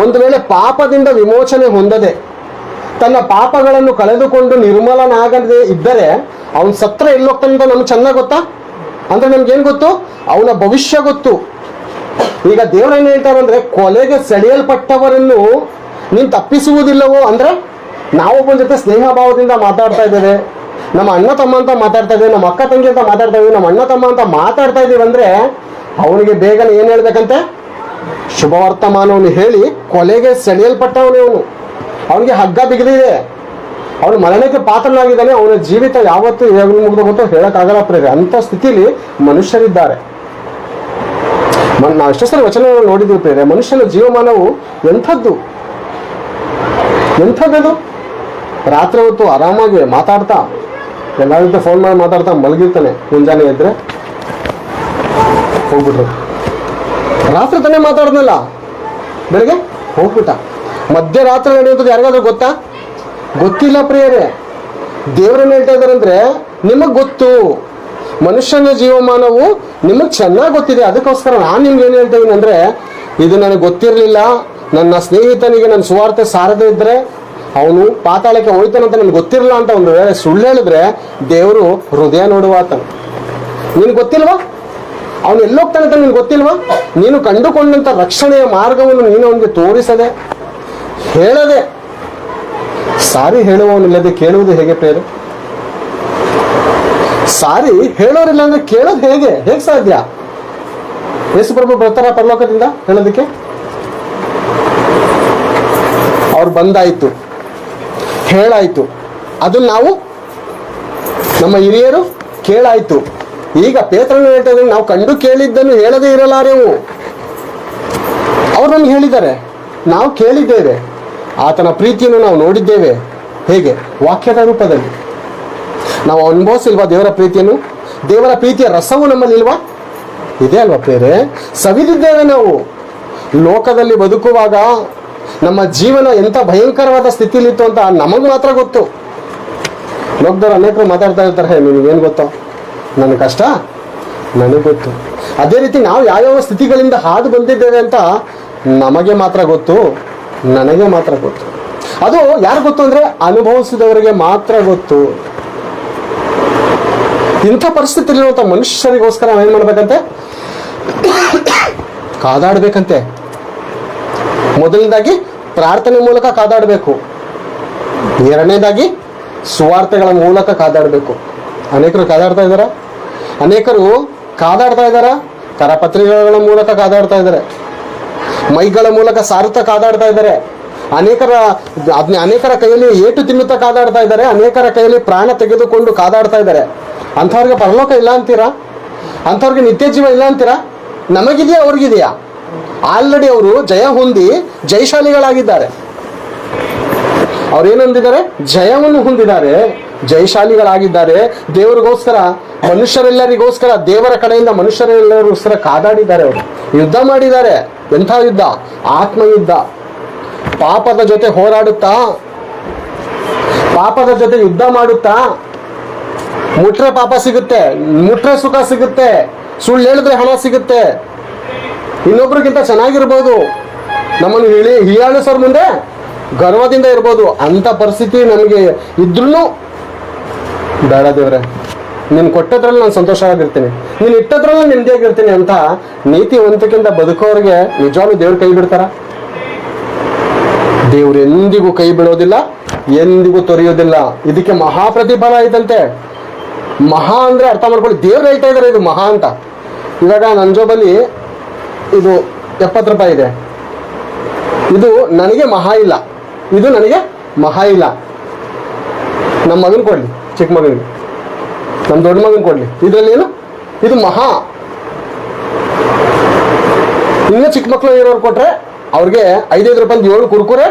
[SPEAKER 1] ಒಂದು ವೇಳೆ ಪಾಪದಿಂದ ವಿಮೋಚನೆ ಹೊಂದದೆ ತನ್ನ ಪಾಪಗಳನ್ನು ಕಳೆದುಕೊಂಡು ನಿರ್ಮಲನಾಗದೆ ಇದ್ದರೆ ಅವನು ಸತ್ರ ಎಲ್ಲೋಗ್ತಾನೆ ಅಂತ ನಮ್ಗೆ ಚೆನ್ನಾಗಿ ಗೊತ್ತಾ? ಅಂದ್ರೆ ನಮ್ಗೇನು ಗೊತ್ತು? ಅವನ ಭವಿಷ್ಯ ಗೊತ್ತು. ಈಗ ದೇವರೇನು ಹೇಳ್ತಾರೆ ಅಂದ್ರೆ, ಕೊಲೆಗೆ ಸೆಳೆಯಲ್ಪಟ್ಟವರನ್ನು ನೀನು ತಪ್ಪಿಸುವುದಿಲ್ಲವೋ? ಅಂದ್ರೆ ನಾವೊಬ್ಬನ ಜೊತೆ ಸ್ನೇಹ ಭಾವದಿಂದ ಮಾತಾಡ್ತಾ ಇದ್ದೇವೆ, ನಮ್ಮ ಅಣ್ಣ ತಮ್ಮ ಅಂತ ಮಾತಾಡ್ತಾ ಇದ್ದೇವೆ, ನಮ್ಮ ಅಕ್ಕ ತಂಗಿ ಅಂತ ಮಾತಾಡ್ತಾ ಇದ್ದೀವಿ, ನಮ್ಮ ಅಣ್ಣ ತಮ್ಮ ಅಂತ ಮಾತಾಡ್ತಾ ಇದ್ದೀವಿ ಅಂದ್ರೆ ಅವನಿಗೆ ಬೇಗನೆ ಏನು ಹೇಳ್ಬೇಕಂತೆ? ಶುಭವರ್ತಮಾನವನ್ನು ಹೇಳಿ ಕೊಲೆಗೆ ಸೆಳೆಯಲ್ಪಟ್ಟವನೇ ಅವನು, ಅವನಿಗೆ ಹಗ್ಗ ಬಿಗಿದಿದೆ, ಅವನು ಮರಣಕ್ಕೆ ಪಾತ್ರನಾಗಿದ್ದಾನೆ, ಅವನ ಜೀವಿತ ಯಾವತ್ತೂ ಮುಗಿದು ಗೊತ್ತೋ ಹೇಳಕ್ಕಾಗಲ್ಲ ಪ್ರೇರೆ. ಅಂಥ ಸ್ಥಿತಿಲಿ ಮನುಷ್ಯರಿದ್ದಾರೆ. ನಾವು ಎಷ್ಟೋ ಸಲ ವಚನ ನೋಡಿದ್ವಿ ಪ್ರೇರೆ. ಮನುಷ್ಯನ ಜೀವಮಾನವು ಎಂಥದ್ದು ರಾತ್ರಿ ಹೊತ್ತು ಆರಾಮಾಗಿ ಮಾತಾಡ್ತಾ ಎಲ್ಲರ ಜೊತೆ ಫೋನ್ ಮಾಡಿ ಮಾತಾಡ್ತಾ ಮಲಗಿರ್ತಾನೆ. ಮುಂಜಾನೆ ಎದ್ರೆ ಹೋಗ್ಬಿಟ್ರು, ರಾತ್ರಿ ತಾನೇ ಮಾತಾಡ್ದಲ್ಲ, ಬೆಳಗ್ಗೆ ಹೋಗ್ಬಿಟ್ಟ. ಮಧ್ಯರಾತ್ರಿ ನಡೆಯುವಂಥದ್ದು ಯಾರಿಗಾದ್ರೂ ಗೊತ್ತಾ? ಗೊತ್ತಿಲ್ಲ ಪ್ರಿಯರೇ. ದೇವರನ್ನ ಹೇಳ್ತಾ ಇದ್ದಾರೆ ಅಂದ್ರೆ ನಿಮಗೆ ಗೊತ್ತು, ಮನುಷ್ಯನ ಜೀವಮಾನವು ನಿಮಗೆ ಚೆನ್ನಾಗಿ ಗೊತ್ತಿದೆ. ಅದಕ್ಕೋಸ್ಕರ ನಾನು ನಿಮ್ಗೆ ಏನು ಹೇಳ್ತಾ ಇದ್ದೀನಿ ಅಂದ್ರೆ, ಇದು ನನಗೆ ಗೊತ್ತಿರಲಿಲ್ಲ, ನನ್ನ ಸ್ನೇಹಿತನಿಗೆ ನನ್ನ ಸುವಾರ್ತೆ ಸಾರದೇ ಇದ್ರೆ ಅವನು ಪಾತಾಳಕ್ಕೆ ಹೋಯ್ತಾನಂತ ನನಗೆ ಗೊತ್ತಿರಲಿಲ್ಲ ಅಂತ ಒಂದು ವೇಳೆ ಸುಳ್ಳು ಹೇಳಿದ್ರೆ ದೇವರು ಹೃದಯ ನೋಡುವ ಆತನ. ನಿನ್ಗೆ ಗೊತ್ತಿಲ್ವಾ ಅವನು ಎಲ್ಲೋಗ್ತಾನೆ ಅಂತ ನಿನ್ಗೆ ಗೊತ್ತಿಲ್ವಾ? ನೀನು ಕಂಡುಕೊಂಡಂಥ ರಕ್ಷಣೆಯ ಮಾರ್ಗವನ್ನು ನೀನು ಅವನಿಗೆ ತೋರಿಸದೆ ಹೇಳದೆ ಸಾರಿ ಹೇಳುವವನಿಲ್ಲದೆ ಕೇಳುವುದು ಹೇಗೆ ಪ್ರೇರೆ? ಸಾರಿ ಹೇಳೋರಿಲ್ಲ ಅಂದ್ರೆ ಕೇಳೋದು ಹೇಗೆ ಸಾಧ್ಯ? ಯೇಸುಪ್ರಭು ಬರ್ತಾರ ಪರಲೋಕದಿಂದ ಹೇಳೋದಕ್ಕೆ? ಅವ್ರು ಬಂದಾಯ್ತು, ಹೇಳಾಯ್ತು, ಅದನ್ನ ನಾವು ನಮ್ಮ ಹಿರಿಯರು ಕೇಳಾಯ್ತು. ಈಗ ಪೇತ್ರನು ಹೇಳ್ತಾ ಇದ್ರೆ ನಾವು ಕಂಡು ಕೇಳಿದ್ದನ್ನು ಹೇಳದೇ ಇರಲಾರೆವು. ಅವ್ರು ನಮ್ಗೆ ಹೇಳಿದ್ದಾರೆ, ನಾವು ಕೇಳಿದ್ದೇವೆ, ಆತನ ಪ್ರೀತಿಯನ್ನು ನಾವು ನೋಡಿದ್ದೇವೆ. ಹೇಗೆ? ವಾಕ್ಯದ ರೂಪದಲ್ಲಿ. ನಾವು ಅನುಭವಿಸಿಲ್ವಾ ದೇವರ ಪ್ರೀತಿಯನ್ನು? ದೇವರ ಪ್ರೀತಿಯ ರಸವು ನಮ್ಮಲ್ಲಿ ಇಲ್ವಾ? ಇದೆ ಅಲ್ವಾ ಪ್ರೇರೆ? ಸವಿದಿದ್ದೇವೆ ನಾವು. ಲೋಕದಲ್ಲಿ ಬದುಕುವಾಗ ನಮ್ಮ ಜೀವನ ಎಂಥ ಭಯಂಕರವಾದ ಸ್ಥಿತಿಲಿತ್ತು ಅಂತ ನಮಗೆ ಮಾತ್ರ ಗೊತ್ತು. ಲೋಕದವ್ರು ಅನೇಕರು ಮಾತಾಡ್ತಾ ಇರ್ತಾರೆ, ನಿಮಗೇನು ಗೊತ್ತೋ? ನನ್ನ ಕಷ್ಟ ನನಗೆ ಗೊತ್ತು. ಅದೇ ರೀತಿ ನಾವು ಯಾವ್ಯಾವ ಸ್ಥಿತಿಗಳಿಂದ ಹಾದು ಬಂದಿದ್ದೇವೆ ಅಂತ ನಮಗೆ ಮಾತ್ರ ಗೊತ್ತು, ನನಗೆ ಮಾತ್ರ ಗೊತ್ತು. ಅದು ಯಾರು ಗೊತ್ತು ಅಂದ್ರೆ ಅನುಭವಿಸಿದವರಿಗೆ ಮಾತ್ರ ಗೊತ್ತು. ಇಂಥ ಪರಿಸ್ಥಿತಿಯಲ್ಲಿರುವಂಥ ಮನುಷ್ಯರಿಗೋಸ್ಕರ ಏನು ಮಾಡ್ಬೇಕಂತೆ? ಕಾದಾಡಬೇಕಂತೆ. ಮೊದಲನೇದಾಗಿ ಪ್ರಾರ್ಥನೆ ಮೂಲಕ ಕಾದಾಡಬೇಕು, ಎರಡನೇದಾಗಿ ಸುವಾರ್ತೆಗಳ ಮೂಲಕ ಕಾದಾಡಬೇಕು. ಅನೇಕರು ಕಾದಾಡ್ತಾ ಇದ್ದಾರ, ಅನೇಕರು ಕಾದಾಡ್ತಾ ಇದ್ದಾರ, ಕರಪತ್ರಿಕೆಗಳ ಮೂಲಕ ಕಾದಾಡ್ತಾ ಇದ್ದಾರೆ, ಮೈಗಳ ಮೂಲಕ ಸಾರುತ್ತಾ ಕಾದಾಡ್ತಾ ಇದ್ದಾರೆ, ಅನೇಕರ ಕೈಯಲ್ಲಿ ಏಟು ತಿನ್ನುತ್ತಾ ಕಾದಾಡ್ತಾ ಇದ್ದಾರೆ, ಅನೇಕರ ಕೈಯಲ್ಲಿ ಪ್ರಾಣ ತೆಗೆದುಕೊಂಡು ಕಾದಾಡ್ತಾ ಇದ್ದಾರೆ. ಅಂಥವ್ರಿಗೆ ಪರಲೋಕ ಇಲ್ಲ ಅಂತೀರಾ?
[SPEAKER 2] ಅಂಥವ್ರಿಗೆ ನಿತ್ಯ ಜೀವ ಇಲ್ಲ ಅಂತೀರಾ? ನಮಗಿದೆಯಾ ಅವ್ರಿಗಿದೆಯಾ? ಆಲ್ರೆಡಿ ಅವರು ಜಯ ಹೊಂದಿ ಜಯಶಾಲಿಗಳಾಗಿದ್ದಾರೆ. ಅವ್ರೇನೊಂದಿದ್ದಾರೆ? ಜಯವನ್ನು ಹೊಂದಿದ್ದಾರೆ, ಜಯಶಾಲಿಗಳಾಗಿದ್ದಾರೆ. ದೇವರಿಗೋಸ್ಕರ, ಮನುಷ್ಯರೆಲ್ಲರಿಗೋಸ್ಕರ, ದೇವರ ಕಡೆಯಿಂದ ಮನುಷ್ಯರೆಲ್ಲರಿಗೋಸ್ಕರ ಕಾದಾಡಿದ್ದಾರೆ. ಅವರು ಯುದ್ಧ ಮಾಡಿದ್ದಾರೆ. ಎಂಥ ಯುದ್ಧ? ಆತ್ಮಯುದ್ಧ. ಪಾಪದ ಜೊತೆ ಹೋರಾಡುತ್ತಾ, ಪಾಪದ ಜೊತೆ ಯುದ್ಧ ಮಾಡುತ್ತಾ, ಮುಟ್ರೆ ಪಾಪ ಸಿಗುತ್ತೆ, ಮುಟ್ರೆ ಸುಖ ಸಿಗುತ್ತೆ, ಸುಳ್ಳು ಹೇಳಿದ್ರೆ ಹಣ ಸಿಗುತ್ತೆ, ಇನ್ನೊಬ್ರಿಗಿಂತ ಚೆನ್ನಾಗಿರ್ಬೋದು, ನಮ್ಮನ್ನು ಹೀಯಾಳಿಸೋರ್ ಮುಂದೆ ಗರ್ವದಿಂದ ಇರ್ಬೋದು. ಅಂಥ ಪರಿಸ್ಥಿತಿ ನಮಗೆ ಇದ್ರೂ ಬೇಡ ದೇವ್ರೆ, ನೀನು ಕೊಟ್ಟದ್ರಲ್ಲಿ ನಾನು ಸಂತೋಷವಾಗಿರ್ತೀನಿ, ನೀನು ಇಟ್ಟದ್ರಲ್ಲಿ ನೆಮ್ಮದಿಯಾಗಿರ್ತೀನಿ ಅಂತ ನೀತಿವಂತಕ್ಕಿಂತ ಬದುಕೋರಿಗೆ ನಿಜವಾಗ್ಲೂ ದೇವ್ರು ಕೈ ಬಿಡ್ತಾರ? ದೇವ್ರು ಎಂದಿಗೂ ಕೈ ಬಿಡೋದಿಲ್ಲ, ಎಂದಿಗೂ ತೊರೆಯೋದಿಲ್ಲ. ಇದಕ್ಕೆ ಮಹಾ ಪ್ರತಿಫಲ ಐತಂತೆ. ಮಹಾ ಅಂದ್ರೆ ಅರ್ಥ ಮಾಡ್ಕೊಳ್ಳಿ, ದೇವ್ರು ಹೇಳ್ತಾ ಇದ್ದಾರೆ ಇದು ಮಹಾ ಅಂತ. ಇವಾಗ ನನ್ನ ಜೋಬಲ್ಲಿ ಇದು 70 ರೂಪಾಯಿ ಇದೆ, ಇದು ನನಗೆ ಮಹಾ ಇಲ್ಲ, ಇದು ನನಗೆ ಮಹಾ ಇಲ್ಲ. ನಮ್ಮ ಮಗನ್ ಕೊಡ್ಲಿ, ಚಿಕ್ಕ ಮಗನಿಗೆ, ನಮ್ಮ ದೊಡ್ಡ ಮಗನ್ ಕೊಡ್ಲಿ, ಇದರಲ್ಲಿ ಏನು ಇದು ಮಹಾ. ಇನ್ನೂ ಚಿಕ್ಕ ಮಕ್ಕಳು ಇರೋರು ಕೊಟ್ರೆ ಅವ್ರಿಗೆ 5 ರೂಪಾಯಿ 7 ಕುರ್ಕುರೆ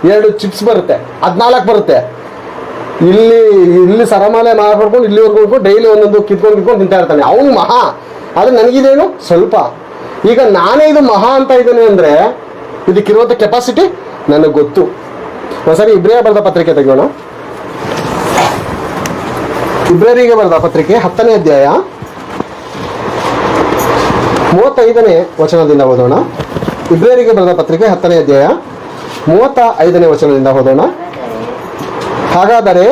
[SPEAKER 2] 2 ಚಿಪ್ಸ್ ಬರುತ್ತೆ, 14 ಬರುತ್ತೆ. ಇಲ್ಲಿ ಸರಮಾಲೆ ಮಾಡ್ಕೊಂಡು ಇಲ್ಲಿವರೆಗೂ ಡೈಲಿ ಒಂದೊಂದು ಕಿತ್ಕೊಂಡು ತಿಂತಾ ಇರ್ತಾನೆ, ಅವನು ಮಹಾ. ಆದ್ರೆ ನನಗಿದೇನು ಸ್ವಲ್ಪ. ಈಗ ನಾನೇ ಇದು ಮಹಾ ಅಂತ ಇದ್ದೇನೆ ಅಂದ್ರೆ ಇದಕ್ಕಿರುವಂಥ ಕೆಪಾಸಿಟಿ ನನಗೆ ಗೊತ್ತು. ಒಂದ್ಸರಿ ಇಬ್ರಿಯ ಬರೆದ ಪತ್ರಿಕೆ ತೆಗೆಯೋಣ. ಇಬ್ರಿಯರಿಗೆ ಬರೆದ ಪತ್ರಿಕೆ 10ನೇ ಅಧ್ಯಾಯ 35ನೇ ವಚನದಿಂದ ಓದೋಣ. ಇಬ್ರಿಯರಿಗೆ ಬರೆದ ಪತ್ರಿಕೆ 10ನೇ ಅಧ್ಯಾಯ 35ನೇ ವಚನದಿಂದ ಓದೋಣ. ಹಾಗಾದರೆ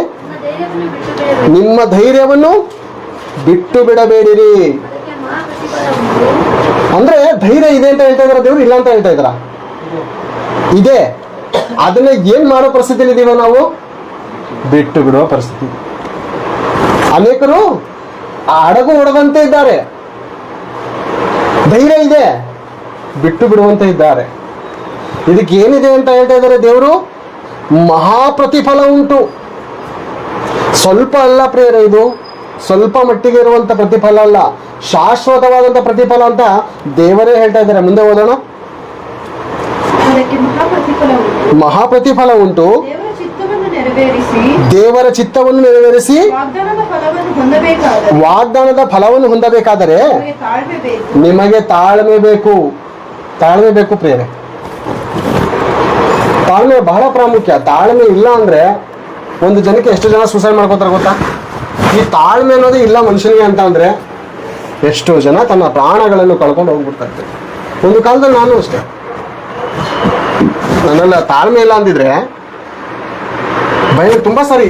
[SPEAKER 2] ನಿಮ್ಮ ಧೈರ್ಯವನ್ನು ಬಿಟ್ಟು ಬಿಡಬೇಡಿರಿ. ಅಂದ್ರೆ ಧೈರ್ಯ ಇದೆ ಅಂತ ಹೇಳ್ತಾ ಇದಾರ ದೇವ್ರು, ಇಲ್ಲ ಅಂತ ಹೇಳ್ತಾ ಇದಾರ? ಇದೆ. ಅದನ್ನ ಏನ್ ಮಾಡೋ ಪರಿಸ್ಥಿತಿಯಲ್ಲಿ ಇದೀವ ನಾವು? ಬಿಟ್ಟು ಬಿಡುವ ಪರಿಸ್ಥಿತಿ. ಅನೇಕರು ಅಡಗು ಹೊಡೆದಂತೆ ಇದ್ದಾರೆ. ಧೈರ್ಯ ಇದೆ, ಬಿಟ್ಟು ಬಿಡುವಂತೆ ಇದ್ದಾರೆ. ಇದಕ್ಕೆ ಏನಿದೆ ಅಂತ ಹೇಳ್ತಾ ಇದ್ದಾರೆ ದೇವರು? ಮಹಾ ಪ್ರತಿಫಲ ಉಂಟು. ಸ್ವಲ್ಪ ಅಲ್ಲ ಪ್ರೇರ, ಇದು ಸ್ವಲ್ಪ ಮಟ್ಟಿಗೆ ಇರುವಂತ ಪ್ರತಿಫಲ ಅಲ್ಲ, ಶಾಶ್ವತವಾದಂತ ಪ್ರತಿಫಲ ಅಂತ ದೇವರೇ ಹೇಳ್ತಾ ಇದ್ದಾರೆ. ಮುಂದೆ ಓದೋಣ. ಮಹಾ ಪ್ರತಿಫಲ ಉಂಟು, ದೇವರ ಚಿತ್ತವನ್ನು ನೆರವೇರಿಸಿ ವಾಗ್ದಾನದ ಫಲವನ್ನು ಹೊಂದಬೇಕಾದರೆ ನಿಮಗೆ ತಾಳ್ಮೆ ಬೇಕು. ತಾಳ್ಮೆ ಬೇಕು ಪ್ರೇರೆ. ತಾಳ್ಮೆ ಬಹಳ ಪ್ರಾಮುಖ್ಯ. ತಾಳ್ಮೆ ಇಲ್ಲ ಅಂದ್ರೆ ಒಂದು ಜನಕ್ಕೆ ಎಷ್ಟು ಜನ ಸೂಸೈಡ್ ಮಾಡ್ಕೋತಾರೆ ಗೊತ್ತಾ? ಈ ತಾಳ್ಮೆ ಅನ್ನೋದು ಇಲ್ಲ ಮನುಷ್ಯನಿಗೆ ಅಂತ ಅಂದ್ರೆ ಎಷ್ಟೋ ಜನ ತನ್ನ ಪ್ರಾಣಗಳನ್ನು ಕಳ್ಕೊಂಡು ಹೋಗ್ಬಿಡ್ತಾ ಇರ್ತಾರೆ. ಒಂದು ಕಾಲದಲ್ಲಿ ನಾನು ಅಷ್ಟೇ, ನನ್ನೆಲ್ಲ ತಾಳ್ಮೆ ಇಲ್ಲ ಅಂದಿದ್ರೆ ಭಯ ತುಂಬಾ ಸರಿ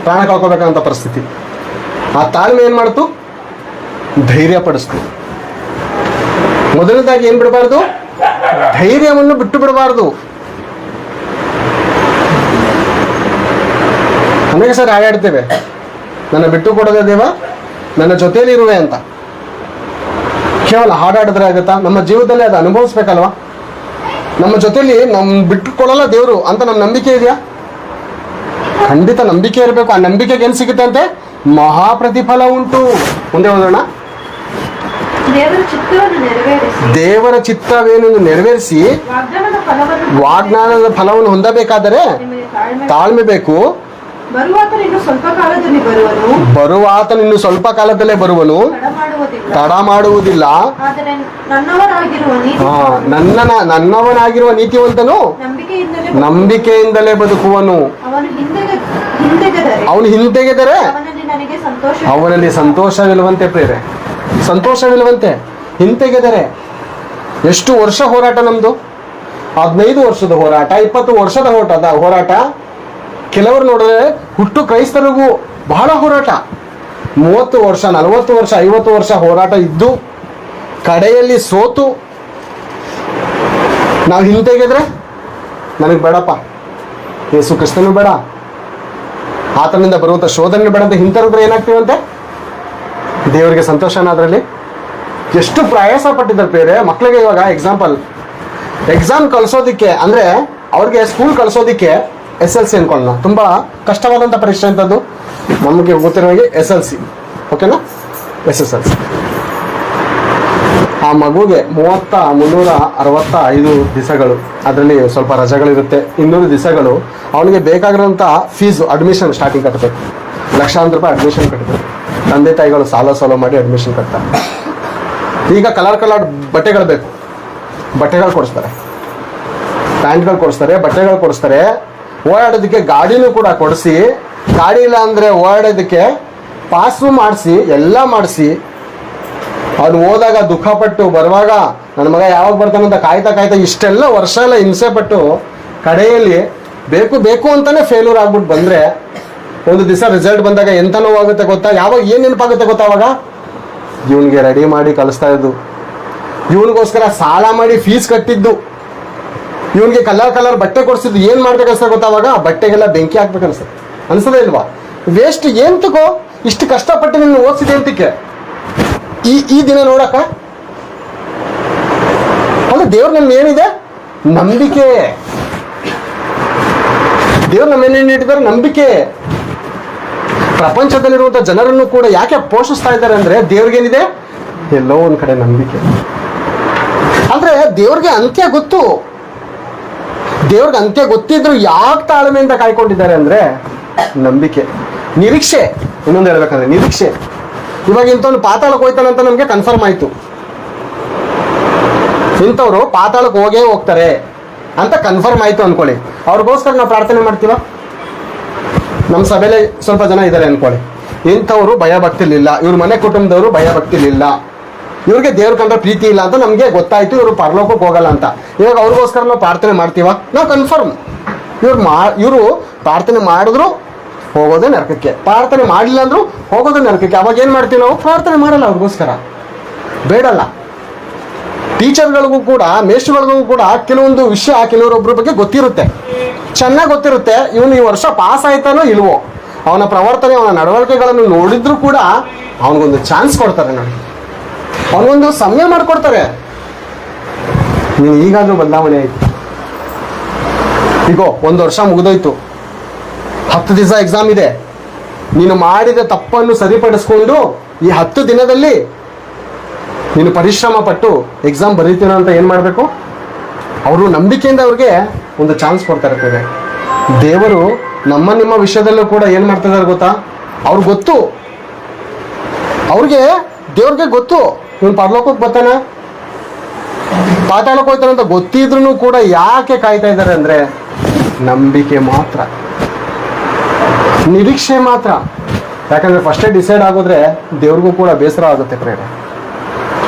[SPEAKER 2] ಪ್ರಾಣ ಕಳ್ಕೋಬೇಕಂತ ಪರಿಸ್ಥಿತಿ. ಆ ತಾಳ್ಮೆ ಏನ್ ಮಾಡ್ತು? ಧೈರ್ಯ ಪಡಿಸ್ತು. ಮೊದಲನೇದಾಗಿ ಏನ್ ಬಿಡಬಾರ್ದು? ಧೈರ್ಯವನ್ನು ಬಿಟ್ಟು ಬಿಡಬಾರ್ದು. ಅನೇಕ ಸರಿ ಹಾಡಾಡ್ತೇವೆ, ನನ್ನ ಬಿಟ್ಟು ಕೊಡೋದೇ ದೇವ, ನನ್ನ ಜೊತೆಯಲ್ಲಿ ಇರುವೆ ಅಂತ. ಕೇವಲ ಹಾಡಾಡಿದ್ರೆ ಆಗುತ್ತಾ? ನಮ್ಮ ಜೀವನದಲ್ಲಿ ಅದು ಅನುಭವಿಸ್ಬೇಕಲ್ವಾ? ನಮ್ಮ ಜೊತೆಯಲ್ಲಿ ಬಿಟ್ಟು ಕೊಡಲ್ಲ ದೇವರು ಅಂತ ನಮ್ಮ ನಂಬಿಕೆ ಇದೆಯಾ? ಖಂಡಿತ ನಂಬಿಕೆ ಇರಬೇಕು. ಆ ನಂಬಿಕೆಗೆ ಏನು ಸಿಗುತ್ತೆ ಅಂತೆ? ಮಹಾ ಪ್ರತಿಫಲ ಉಂಟು. ಮುಂದೆ ಓದೋಣ. ದೇವರ ಚಿತ್ತವೇನು ನೆರವೇರಿಸಿ ವಾಗ್ದಾನದ ಫಲವನ್ನು ಹೊಂದಬೇಕಾದರೆ ತಾಳ್ಮೆ ಬೇಕು. ಬರುವಾತನು ಇನ್ನು ಸ್ವಲ್ಪ ಕಾಲದಲ್ಲೇ ಬರುವನು, ತಡ ಮಾಡುವುದಿಲ್ಲ. ನನ್ನವನಾಗಿರುವ ನೀತಿವಂತನು ನಂಬಿಕೆಯಿಂದಲೇ ಬದುಕುವನು. ಅವನು ಹಿಂತೆಗೆದರೆ ಅವನಲ್ಲಿ ಸಂತೋಷವಿಲ್ಲವಂತೆ ಪ್ರೇರೆ, ಸಂತೋಷವಿಲ್ಲವಂತೆ. ಹಿಂತೆಗೆದರೆ ಎಷ್ಟು ವರ್ಷ ಹೋರಾಟ ನಮ್ದು? 15 ವರ್ಷದ ಹೋರಾಟ, 20 ವರ್ಷದ ಹೋರಾಟ. ಕೆಲವರು ನೋಡಿದ್ರೆ ಹುಟ್ಟು ಕ್ರೈಸ್ತರಿಗೂ ಬಹಳ ಹೋರಾಟ, 30 ವರ್ಷ 40 ವರ್ಷ 50 ವರ್ಷ ಹೋರಾಟ ಇದ್ದು ಕಡೆಯಲ್ಲಿ ಸೋತು ನಾವು ಹಿಂತೆಗೆದ್ರೆ ನನಗೆ ಬೇಡಪ್ಪ, ಯೇಸು ಕ್ರಿಸ್ತನು ಬೇಡ, ಆತನಿಂದ ಬರುವಂಥ ಶೋಧನೆ ಬೇಡ ಅಂತ ಹಿಂತರಿದ್ರೆ ಏನಾಗ್ತೀವಂತೆ? ದೇವರಿಗೆ ಸಂತೋಷನ ಅದರಲ್ಲಿ? ಎಷ್ಟು ಪ್ರಯಾಸ ಪಟ್ಟಿದ್ದಾರೆ ಬೇರೆ ಮಕ್ಕಳಿಗೆ. ಇವಾಗ ಎಕ್ಸಾಮ್ ಕಳಿಸೋದಿಕ್ಕೆ ಅಂದರೆ ಅವ್ರಿಗೆ ಸ್ಕೂಲ್ ಕಳಿಸೋದಿಕ್ಕೆ SLC ಅನ್ಕೊಳ್ಳೋಣ, ತುಂಬ ಕಷ್ಟವಾದಂಥ ಪರೀಕ್ಷೆ ಅಂತದ್ದು ನಮಗೆ ಗೊತ್ತಿರೋ ಹಾಗೆ SLC, ಓಕೆನಾ? SSLC ಆ ಮಗುಗೆ 365 ದಿವಸಗಳು, ಅದರಲ್ಲಿ ಸ್ವಲ್ಪ ರಜೆಗಳಿರುತ್ತೆ, 200 ದಿವಸಗಳು ಅವನಿಗೆ ಬೇಕಾಗಿರೋಂಥ ಫೀಸು ಅಡ್ಮಿಷನ್ ಸ್ಟಾರ್ಟಿಂಗ್ ಕಟ್ಟಬೇಕು. ಲಕ್ಷಾಂತರ ರೂಪಾಯಿ ಅಡ್ಮಿಷನ್ ಕಟ್ಟಬೇಕು. ತಂದೆ ತಾಯಿಗಳು ಸಾಲ ಮಾಡಿ ಅಡ್ಮಿಷನ್ ಕಟ್ತಾರೆ. ಈಗ ಕಲರ್ ಬಟ್ಟೆಗಳು ಬೇಕು, ಬಟ್ಟೆಗಳು ಕೊಡಿಸ್ತಾರೆ, ಪ್ಯಾಂಟ್ಗಳು ಕೊಡಿಸ್ತಾರೆ, ಬಟ್ಟೆಗಳು ಕೊಡಿಸ್ತಾರೆ. ಓಡಾಡೋದಕ್ಕೆ ಗಾಡಿನೂ ಕೂಡ ಕೊಡಿಸಿ, ಗಾಡಿ ಇಲ್ಲ ಅಂದರೆ ಓಡಾಡೋದಕ್ಕೆ ಪಾಸು ಮಾಡಿಸಿ, ಎಲ್ಲ ಮಾಡಿಸಿ, ಅವ್ನು ಹೋದಾಗ ದುಃಖಪಟ್ಟು ಬರುವಾಗ ನನ್ನ ಮಗ ಯಾವಾಗ ಬರ್ತಾನಂತ ಕಾಯ್ತಾ ಇಷ್ಟೆಲ್ಲ ವರ್ಷ ಎಲ್ಲ ಹಿಂಸೆ ಪಟ್ಟು ಕಡೆಯಲ್ಲಿ ಬೇಕು ಅಂತಾನೆ ಫೇಲ್ಯೂರ್ ಆಗ್ಬಿಟ್ಟು ಬಂದರೆ, ಒಂದು ದಿವಸ ರಿಸಲ್ಟ್ ಬಂದಾಗ ಎಂಥ ನೋವಾಗುತ್ತೆ ಗೊತ್ತಾ? ಯಾವಾಗ ಏನು ನೆನಪಾಗುತ್ತೆ ಗೊತ್ತಾ? ಅವಾಗ ಇವನಿಗೆ ರೆಡಿ ಮಾಡಿ ಕಳಿಸ್ತಾ ಇದ್ದು, ಇವನಿಗೋಸ್ಕರ ಸಾಲ ಮಾಡಿ ಫೀಸ್ ಕಟ್ಟಿದ್ದು, ಇವನಿಗೆ ಕಲರ್ ಬಟ್ಟೆ ಕೊಡಿಸಿದ್ದು, ಏನು ಮಾಡ್ಬೇಕು ಅನ್ಸ್ತಾ ಗೊತ್ತಾ? ಅವಾಗ ಬಟ್ಟೆಗೆಲ್ಲ ಬೆಂಕಿ ಹಾಕ್ಬೇಕು ಅನ್ಸದೇ ಇಲ್ವಾ? ವೇಸ್ಟ್ ಏನ್ ತಗೋ, ಇಷ್ಟು ಕಷ್ಟಪಟ್ಟು ನಿನ್ನ ಓದಿಸಿದೆ ಅಂತಕ್ಕೆ ಈ ದಿನ ನೋಡಕ್ಕ. ಅಲ್ಲ, ದೇವ್ರ ನಮ್ಮ ಏನಿದೆ? ನಂಬಿಕೆ. ದೇವ್ರು ನಮ್ಮೇನೇನು ಇಟ್ಟಿದ್ದಾರೆ? ನಂಬಿಕೆ. ಪ್ರಪಂಚದಲ್ಲಿರುವಂಥ ಜನರನ್ನು ಕೂಡ ಯಾಕೆ ಪೋಷಿಸ್ತಾ ಇದ್ದಾರೆ ಅಂದರೆ ದೇವ್ರಿಗೇನಿದೆ? ಎಲ್ಲೋ ಒಂದು ಕಡೆ ನಂಬಿಕೆ. ಅಂದ್ರೆ ದೇವ್ರಿಗೆ ಅಂತ್ಯ ಗೊತ್ತು. ದೇವ್ರಿಗೆ ಅಂತ್ಯ ಗೊತ್ತಿದ್ರು ಯಾಕೆ ತಾಳ್ಮೆಯಿಂದ ಕಾಯ್ಕೊಂಡಿದ್ದಾರೆ ಅಂದರೆ ನಂಬಿಕೆ, ನಿರೀಕ್ಷೆ. ಇನ್ನೊಂದು ಹೇಳ್ಬೇಕಂದ್ರೆ ನಿರೀಕ್ಷೆ. ಇವಾಗ ಇಂಥವ್ನು ಪಾತಾಳಕ್ಕೆ ಹೋಯ್ತಾನಂತ ನಮಗೆ ಕನ್ಫರ್ಮ್ ಆಯಿತು, ಇಂಥವ್ರು ಪಾತಾಳಕ್ಕೆ ಹೋಗ್ತಾರೆ ಅಂತ ಕನ್ಫರ್ಮ್ ಆಯಿತು ಅನ್ಕೊಳ್ಳಿ. ಅವ್ರಿಗೋಸ್ಕರ ನಾವು ಪ್ರಾರ್ಥನೆ ಮಾಡ್ತೀವ? ನಮ್ಮ ಸಭೆಯಲ್ಲಿ ಸ್ವಲ್ಪ ಜನ ಇದ್ದಾರೆ ಅನ್ಕೊಳ್ಳಿ, ಇಂಥವ್ರು ಭಯ ಭಕ್ತಿಲಿಲ್ಲ, ಇವ್ರ ಮನೆ ಕುಟುಂಬದವರು ಭಯ ಭಕ್ತಿಲಿಲ್ಲ, ಇವ್ರಿಗೆ ದೇವ್ರ ಕಂಡ್ರೆ ಪ್ರೀತಿ ಇಲ್ಲ ಅಂತ ನಮಗೆ ಗೊತ್ತಾಯ್ತು, ಇವರು ಪರಲೋಕಕ್ಕೆ ಹೋಗಲ್ಲ ಅಂತ. ಇವಾಗ ಅವ್ರಿಗೋಸ್ಕರ ನಾವು ಪ್ರಾರ್ಥನೆ ಮಾಡ್ತೀವ? ನಾವು ಕನ್ಫರ್ಮ್. ಇವರು ಪ್ರಾರ್ಥನೆ ಮಾಡಿದ್ರು ಹೋಗೋದೇ ನರಕಕ್ಕೆ, ಪ್ರಾರ್ಥನೆ ಮಾಡಲಿಲ್ಲ ಅಂದ್ರು ಹೋಗೋದೇ ನರಕಕ್ಕೆ. ಅವಾಗ ಏನು ಮಾಡ್ತೀವಿ ನಾವು? ಪ್ರಾರ್ಥನೆ ಮಾಡಲ್ಲ ಅವ್ರಿಗೋಸ್ಕರ, ಬೇಡಲ್ಲ. ಟೀಚರ್ಗಳಿಗೂ ಕೂಡ, ಮೇಷ್ಟ್ರುಗಳಿಗೂ ಕೂಡ ಕೆಲವೊಂದು ವಿಷಯ ಕೆಲವರೊಬ್ಬರ ಬಗ್ಗೆ ಗೊತ್ತಿರುತ್ತೆ, ಚೆನ್ನಾಗಿ ಗೊತ್ತಿರುತ್ತೆ. ಇವನು ಈ ವರ್ಷ ಪಾಸ್ ಆಯ್ತಾನೋ ಇಲ್ವೋ, ಅವನ ಪ್ರವರ್ತನೆ, ಅವನ ನಡವಳಿಕೆಗಳನ್ನು ನೋಡಿದ್ರು ಕೂಡ ಅವನಿಗೊಂದು ಚಾನ್ಸ್ ಕೊಡ್ತಾರೆ, ನೋಡಿ, ಅವನಿಗೊಂದು ಸಮಯ ಮಾಡಿಕೊಡ್ತಾರೆ. ನೀನು ಈಗಾದ್ರೂ ಬದಲಾವಣೆ ಆಯ್ತು. ಈಗ 1 ವರ್ಷ ಮುಗಿದೋಯ್ತು, 10 ದಿವಸ ಎಕ್ಸಾಮ್ ಇದೆ. ನೀನು ಮಾಡಿದ ತಪ್ಪನ್ನು ಸರಿಪಡಿಸ್ಕೊಂಡು ಈ 10 ದಿನದಲ್ಲಿ ನೀನು ಪರಿಶ್ರಮ ಪಟ್ಟು ಎಕ್ಸಾಮ್ ಬರೀತೀನ ಅಂತ ಏನು ಮಾಡಬೇಕು? ಅವರು ನಂಬಿಕೆಯಿಂದ ಅವ್ರಿಗೆ ಒಂದು ಚಾನ್ಸ್ ಕೊಡ್ತಾರೆ. ದೇವರು ನಿಮ್ಮ ವಿಷಯದಲ್ಲೂ ಕೂಡ ಏನು ಮಾಡ್ತಿದ್ದಾರೆ ಗೊತ್ತಾ? ಅವ್ರಿಗೆ ಗೊತ್ತು, ದೇವ್ರಿಗೆ ಗೊತ್ತು ಇವನು ಪರಲೋಕಕ್ಕೆ ಬರ್ತಾನೆ, ಪಾತಾಳಕ್ಕೆ ಹೋಗ್ತಾನೆ ಅಂತ ಗೊತ್ತಿದ್ರು ಕೂಡ ಯಾಕೆ ಕಾಯ್ತಾ ಇದ್ದಾರೆ ಅಂದರೆ ನಂಬಿಕೆ ಮಾತ್ರ, ನಿರೀಕ್ಷೆ ಮಾತ್ರ. ಯಾಕಂದ್ರೆ ಫಸ್ಟೇ ಡಿಸೈಡ್ ಆಗೋದ್ರೆ ದೇವ್ರಿಗೂ ಕೂಡ ಬೇಸರ ಆಗುತ್ತೆ ಪ್ರೇರೆ.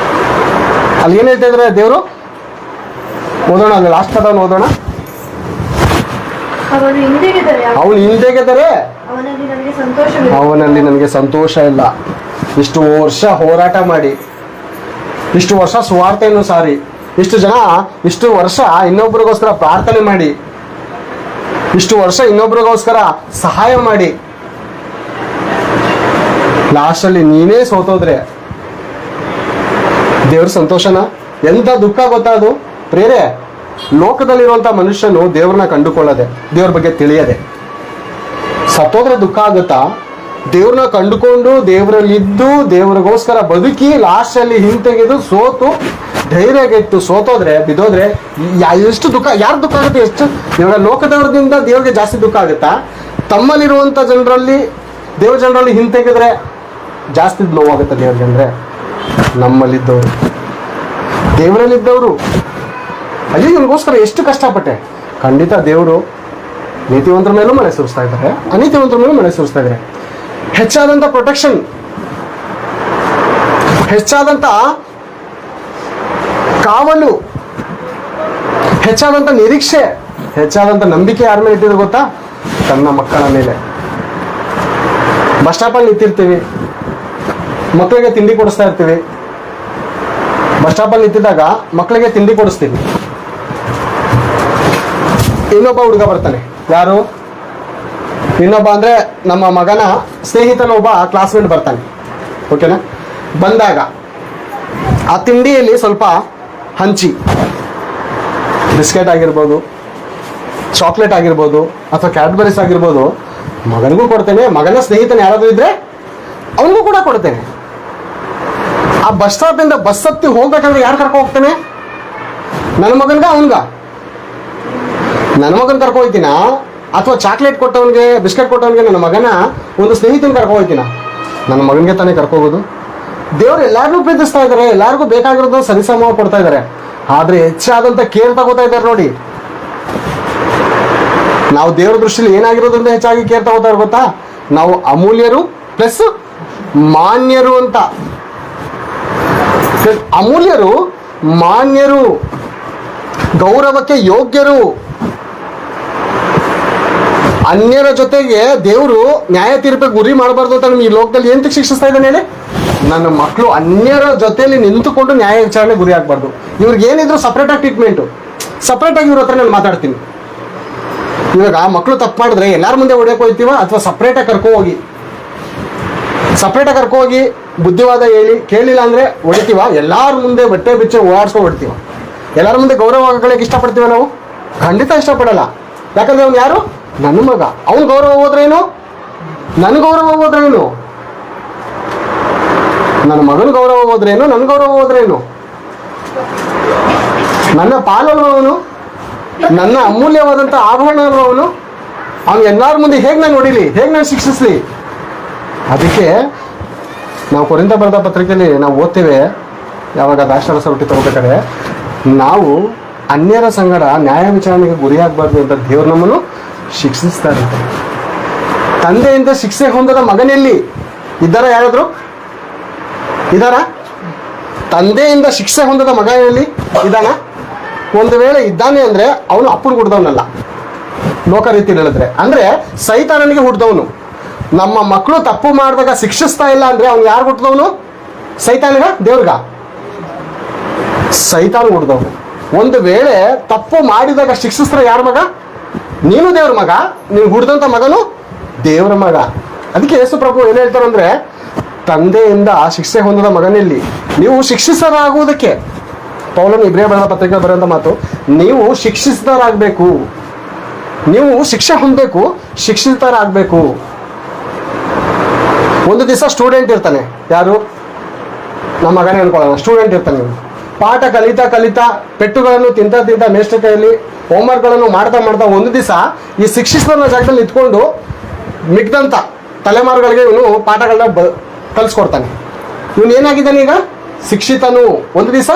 [SPEAKER 2] ಅಲ್ಲಿ ಏನು ಹೇಳ್ತಾ ಇದ್ರೆ ದೇವರು, ಓದೋಣ, ಅಲ್ಲಿ ಲಾಸ್ಟ್ ಪದವನ್ನು ಓದೋಣ. ಅವನು ಹಿಂದೆಗೆದರೆ ಅವನಲ್ಲಿ ನನಗೆ ಸಂತೋಷ ಇಲ್ಲ. ಇಷ್ಟು ವರ್ಷ ಹೋರಾಟ ಮಾಡಿ, ಇಷ್ಟು ವರ್ಷ ಸುವಾರ್ತೆಯನ್ನು ಸಾರಿ, ಇಷ್ಟು ವರ್ಷ ಇನ್ನೊಬ್ಬರಿಗೋಸ್ಕರ ಪ್ರಾರ್ಥನೆ ಮಾಡಿ, ಇಷ್ಟು ವರ್ಷ ಇನ್ನೊಬ್ರಿಗೋಸ್ಕರ ಸಹಾಯ ಮಾಡಿ, ಲಾಸ್ಟಲ್ಲಿ ನೀನೇ ಸೋತೋದ್ರೆ ದೇವ್ರ ಸಂತೋಷನ? ಎಂಥ ದುಃಖ ಗೊತ್ತಾ ಅದು ಪ್ರೇರೆ. ಲೋಕದಲ್ಲಿರುವಂಥ ಮನುಷ್ಯನು ದೇವ್ರನ್ನ ಕಂಡುಕೊಳ್ಳದೆ, ದೇವ್ರ ಬಗ್ಗೆ ತಿಳಿಯದೆ ಸತ್ತೋದ್ರೆ ದುಃಖ ಆಗುತ್ತಾ? ದೇವ್ರನ್ನ ಕಂಡುಕೊಂಡು ದೇವರಲ್ಲಿದ್ದು ದೇವರಿಗೋಸ್ಕರ ಬದುಕಿ ಲಾಸ್ಟಲ್ಲಿ ಹಿಂತೆಗೆದು ಸೋತು ಧೈರ್ಯಗೆಟ್ಟು ಸೋತೋದ್ರೆ, ಬಿದ್ದೋದ್ರೆ ಎಷ್ಟು ದುಃಖ, ಯಾರು ದುಃಖ ಆಗುತ್ತೆ? ಎಷ್ಟು ಇವಾಗ ಲೋಕದವ್ರದಿಂದ ದೇವ್ರಿಗೆ ಜಾಸ್ತಿ ದುಃಖ ಆಗುತ್ತಾ? ತಮ್ಮಲ್ಲಿರುವಂಥ ಜನರಲ್ಲಿ, ದೇವ್ರ ಜನರಲ್ಲಿ ಹಿಂತೆಗೆದ್ರೆ ಜಾಸ್ತಿ ನೋವಾಗುತ್ತೆ ದೇವ್ರಿಗೆ. ಅಂದರೆ ನಮ್ಮಲ್ಲಿದ್ದವರು, ದೇವರಲ್ಲಿದ್ದವರು, ಅಯ್ಯೋ ಇವನಿಗೋಸ್ಕರ ಎಷ್ಟು ಕಷ್ಟಪಟ್ಟೆ. ಖಂಡಿತ ದೇವರು ನೀತಿವಂತರ ಮೇಲೂ ಮಳೆ ಸುರಿಸ್ತಾ ಇದ್ದಾರೆ, ಅನೀತಿವಂತರ ಮೇಲೂ ಮಳೆ ಸುರಿಸ್ತಾ ಇದ್ದಾರೆ. ಹೆಚ್ಚಾದಂಥ ಪ್ರೊಟೆಕ್ಷನ್, ಹೆಚ್ಚಾದಂಥ ಕಾವಲು, ಹೆಚ್ಚಾದಂಥ ನಿರೀಕ್ಷೆ, ಹೆಚ್ಚಾದಂಥ ನಂಬಿಕೆ ಯಾರ ಮೇಲೆ ಇಟ್ಟಿದ್ರು ಗೊತ್ತಾ? ತನ್ನ ಮಕ್ಕಳ ಮೇಲೆ. ಬಸ್ ಸ್ಟಾಪಲ್ಲಿ ನಿಂತಿರ್ತೀವಿ, ಮಕ್ಕಳಿಗೆ ತಿಂಡಿ ಕೊಡಿಸ್ತಾ ಇರ್ತೀವಿ. ಬಸ್ ಸ್ಟಾಪಲ್ಲಿ ನಿಂತಿದ್ದಾಗ ಮಕ್ಕಳಿಗೆ ತಿಂಡಿ ಕೊಡಿಸ್ತೀವಿ. ಇನ್ನೊಬ್ಬ ಹುಡುಗ ಬರ್ತಾನೆ, ಯಾರು? ಇನ್ನೊಬ್ಬ ಅಂದರೆ ನಮ್ಮ ಮಗನ ಸ್ನೇಹಿತನ ಒಬ್ಬ ಕ್ಲಾಸ್ಮೇಟ್ ಬರ್ತಾನೆ, ಓಕೆನಾ? ಬಂದಾಗ ಆ ತಿಂಡಿಯಲ್ಲಿ ಸ್ವಲ್ಪ ಹಂಚಿ, ಬಿಸ್ಕೆಟ್ ಆಗಿರ್ಬೋದು, ಚಾಕ್ಲೇಟ್ ಆಗಿರ್ಬೋದು, ಅಥವಾ ಕ್ಯಾಡ್ಬರೀಸ್ ಆಗಿರ್ಬೋದು, ಮಗನಿಗೂ ಕೊಡ್ತೇನೆ. ಮಗನ ಸ್ನೇಹಿತನ ಯಾರಾದರೂ ಇದ್ದರೆ ಅವನಿಗೂ ಕೂಡ ಕೊಡ್ತೇನೆ. ಆ ಬಸ್ ಸ್ಟಾಪಿಂದ ಬಸ್ ಹತ್ತಿ ಹೋಗ್ಬೇಕಂದ್ರೆ ಯಾರು ಕರ್ಕೊ ಹೋಗ್ತಾನೆ? ನನ್ನ ಮಗನ್ಗ ಅವನ್ಗ? ನನ್ನ ಮಗನ್ ಕರ್ಕೊ ಹೋಗ್ತೀನ ಅಥವಾ ಚಾಕ್ಲೇಟ್ ಕೊಟ್ಟವನಿಗೆ ಬಿಸ್ಕೆಟ್ ಕೊಟ್ಟವನಿಗೆ ನನ್ನ ಮಗನ ಒಂದು ಸ್ನೇಹಿತನ ಕರ್ಕೊ ಹೋಗ್ತೀನ? ನನ್ನ ಮಗನಿಗೆ ತಾನೇ ಕರ್ಕೋಗೋದು. ದೇವ್ರು ಎಲ್ಲಾರನ್ನೂ ಪ್ರೀತಿಸ್ತಾ ಇದ್ದಾರೆ, ಎಲ್ಲರಿಗೂ ಬೇಕಾಗಿರೋದು ಸರಿಸಮ ಕೊಡ್ತಾ ಇದ್ದಾರೆ. ಆದ್ರೆ ಹೆಚ್ಚಾದಂತ ಕೇರ್ ತಗೋತಾ ಇದ್ದಾರೆ ನೋಡಿ. ನಾವು ದೇವ್ರ ದೃಷ್ಟಿಯಲ್ಲಿ ಏನಾಗಿರೋದ್ರಿಂದ ಹೆಚ್ಚಾಗಿ ಕೇರ್ ತಗೋತಾ ಇರೋ ಗೊತ್ತಾ? ನಾವು ಅಮೂಲ್ಯರು ಪ್ಲಸ್ ಮಾನ್ಯರು ಅಂತ. ಅಮೂಲ್ಯರು, ಮಾನ್ಯರು, ಗೌರವಕ್ಕೆ ಯೋಗ್ಯರು. ಅನ್ಯರ ಜೊತೆಗೆ ದೇವರು ನ್ಯಾಯ ತೀರ್ಪಿಗೆ ಗುರಿ ಮಾಡಬಾರ್ದು ಅಂತ ನಮ್ಗೆ ಈ ಲೋಕದಲ್ಲಿ ಏನ್ ಶಿಕ್ಷಿಸ್ತಾ ಇದ್ದಾನೆ ಹೇಳಿ? ನನ್ನ ಮಕ್ಕಳು ಅನ್ಯರ ಜೊತೆಯಲ್ಲಿ ನಿಂತುಕೊಂಡು ನ್ಯಾಯ ವಿಚಾರಣೆ ಗುರಿ ಆಗ್ಬಾರ್ದು. ಇವ್ರಿಗೆ ಏನಿದ್ರು ಸಪ್ರೇಟ್ ಆಗಿ ಟ್ರೀಟ್ಮೆಂಟು, ಸಪ್ರೇಟ್ ಆಗಿ ಇವ್ರ ಹತ್ರ ನಾನು ಮಾತಾಡ್ತೀನಿ. ಇವಾಗ ಮಕ್ಕಳು ತಪ್ಪು ಮಾಡಿದ್ರೆ ಎಲ್ಲಾರ ಮುಂದೆ ಹೊಡೆಯಕ್ಕೆ ಹೋಗ್ತೀವ ಅಥವಾ ಸಪ್ರೇಟಾಗಿ ಕರ್ಕೊ ಹೋಗಿ ಬುದ್ಧಿವಾದ ಹೇಳಿ ಕೇಳಿಲ್ಲ ಅಂದ್ರೆ ಹೊಡಿತೀವ? ಎಲ್ಲಾರ ಮುಂದೆ ಬಟ್ಟೆ ಬಿಚ್ಚೆ ಓಡಾಡ್ಸ್ಕೊಂಡು ಹೊಡ್ತೀವ? ಎಲ್ಲಾರ ಮುಂದೆ ಗೌರವ ಹಾಕೊಳ್ಳಕ್ಕೆ ಇಷ್ಟಪಡ್ತೀವ ನಾವು? ಖಂಡಿತ ಇಷ್ಟಪಡಲ್ಲ. ಯಾಕಂದ್ರೆ ಅವ್ನು ಯಾರು? ನನ್ನ ಮಗ. ಅವನು ಗೌರವ ಹೋದ್ರೇನು, ನನ್ನ ಗೌರವ ಹೋದ್ರೇನು? ನನ್ನ ಮಗನ ಗೌರವ ಹೋದ್ರೇನು, ನನ್ನ ಗೌರವ ಹೋದ್ರೇನು? ನನ್ನ ಪಾಲಲ್ವವನು, ನನ್ನ ಅಮೂಲ್ಯವಾದಂಥ ಆಭರಣ ಅಲ್ವವನು? ಅವ್ನು ಎಲ್ಲಾರ ಮುಂದೆ ಹೇಗೆ ನಾನು ಹೊಡಿಲಿ, ಹೇಗೆ ನಾನು ಶಿಕ್ಷಿಸ್ಲಿ? ಅದಕ್ಕೆ ನಾವು ಕೊರಿಂಥ ಬರೆದ ಪತ್ರಿಕೆಯಲ್ಲಿ ನಾವು ಓದ್ತೇವೆ, ಯಾವಾಗ ದಾಕ್ಷರ ಸೊರಟಿ ತಗೋಬೇಕಾದ್ರೆ, ನಾವು ಅನ್ಯರ ಸಂಗಡ ನ್ಯಾಯ ವಿಚಾರಣೆಗೆ ಗುರಿಯಾಗಬಾರ್ದು ಅಂತ ದೇವ್ರು ನಮ್ಮನ್ನು ಶಿಕ್ಷಿಸ್ತಾರೆ. ತಂದೆಯಿಂದ ಶಿಕ್ಷೆ ಹೊಂದದ ಮಗನೆಲ್ಲಿ ಇದ್ದಾರ? ಯಾರಾದ್ರು ಇದ್ದಾರ? ತಂದೆಯಿಂದ ಶಿಕ್ಷೆ ಹೊಂದದ ಮಗ ಎಲ್ಲಿ ಇದ್ದಾನ? ಒಂದು ವೇಳೆ ಇದ್ದಾನೆ ಅಂದ್ರೆ ಅವನು ಅಪ್ಪನ ಹುಡ್ದವನಲ್ಲ, ಲೋಕ ರೀತಿಯಲ್ಲಿ ಹೇಳಿದ್ರೆ. ಅಂದ್ರೆ ಸೈತಾನನಿಗೆ ಹುಡ್ದವನು. ನಮ್ಮ ಮಕ್ಕಳು ತಪ್ಪು ಮಾಡಿದಾಗ ಶಿಕ್ಷಿಸ್ತಾ ಇಲ್ಲ ಅಂದ್ರೆ ಅವ್ನು ಯಾರು ಹುಟ್ಟಿದವನು? ಸೈತಾನಿಗ? ದೇವ್ರಿಗ? ಸೈತಾನ ಹುಡ್ದವನು. ಒಂದು ವೇಳೆ ತಪ್ಪು ಮಾಡಿದಾಗ ಶಿಕ್ಷಿಸ್ತಾರೆ ಯಾರ ಮಗ? ನೀನು ದೇವ್ರ ಮಗ, ನೀವು ಹುಡ್ದಂತ ಮಗನು ದೇವ್ರ ಮಗ. ಅದಕ್ಕೆ ಯೇಸು ಪ್ರಭು ಏನು ಹೇಳ್ತಾರಂದ್ರೆ, ತಂದೆಯಿಂದ ಶಿಕ್ಷೆ ಹೊಂದದ ಮಗನಲ್ಲಿ ನೀವು ಶಿಕ್ಷಿತರಾಗುವುದಕ್ಕೆ, ಪೌಲನು ಇಬ್ರಿಯ ಬರೆದ ಪತ್ರಿಕೆ ಬರೆಯುವಂತ ಮಾತು, ನೀವು ಶಿಕ್ಷಿತರಾಗಬೇಕು, ನೀವು ಶಿಕ್ಷೆ ಹೊಂದಬೇಕು, ಶಿಕ್ಷಿತರಾಗಬೇಕು. ಒಂದು ದಿವಸ ಸ್ಟೂಡೆಂಟ್ ಇರ್ತಾನೆ, ಯಾರು? ನಮ್ಮ ಮಗನೇ ಅನ್ಕೊಳ್ಳೋಣ, ಸ್ಟೂಡೆಂಟ್ ಇರ್ತಾನೆ. ಪಾಠ ಕಲಿತಾ ಪೆಟ್ಟುಗಳನ್ನು ತಿಂತ ಮೇಷ್ಟ್ರ ಕೈಯಲ್ಲಿ ಹೋಮ್ವರ್ಕ್ಗಳನ್ನು ಮಾಡ್ತಾ ಒಂದು ದಿವಸ ಈ ಶಿಕ್ಷಿತನ ಜಾಗದಲ್ಲಿ ನಿಂತ್ಕೊಂಡು ಮಿಗ್ದಂತ ತಲೆಮಾರುಗಳಿಗೆ ಇವನು ಪಾಠಗಳನ್ನ ಕಲಿಸ್ಕೊಡ್ತಾನೆ. ಇವನು ಏನಾಗಿದ್ದಾನೆ ಈಗ? ಶಿಕ್ಷಿತನು. ಒಂದು ದಿವಸ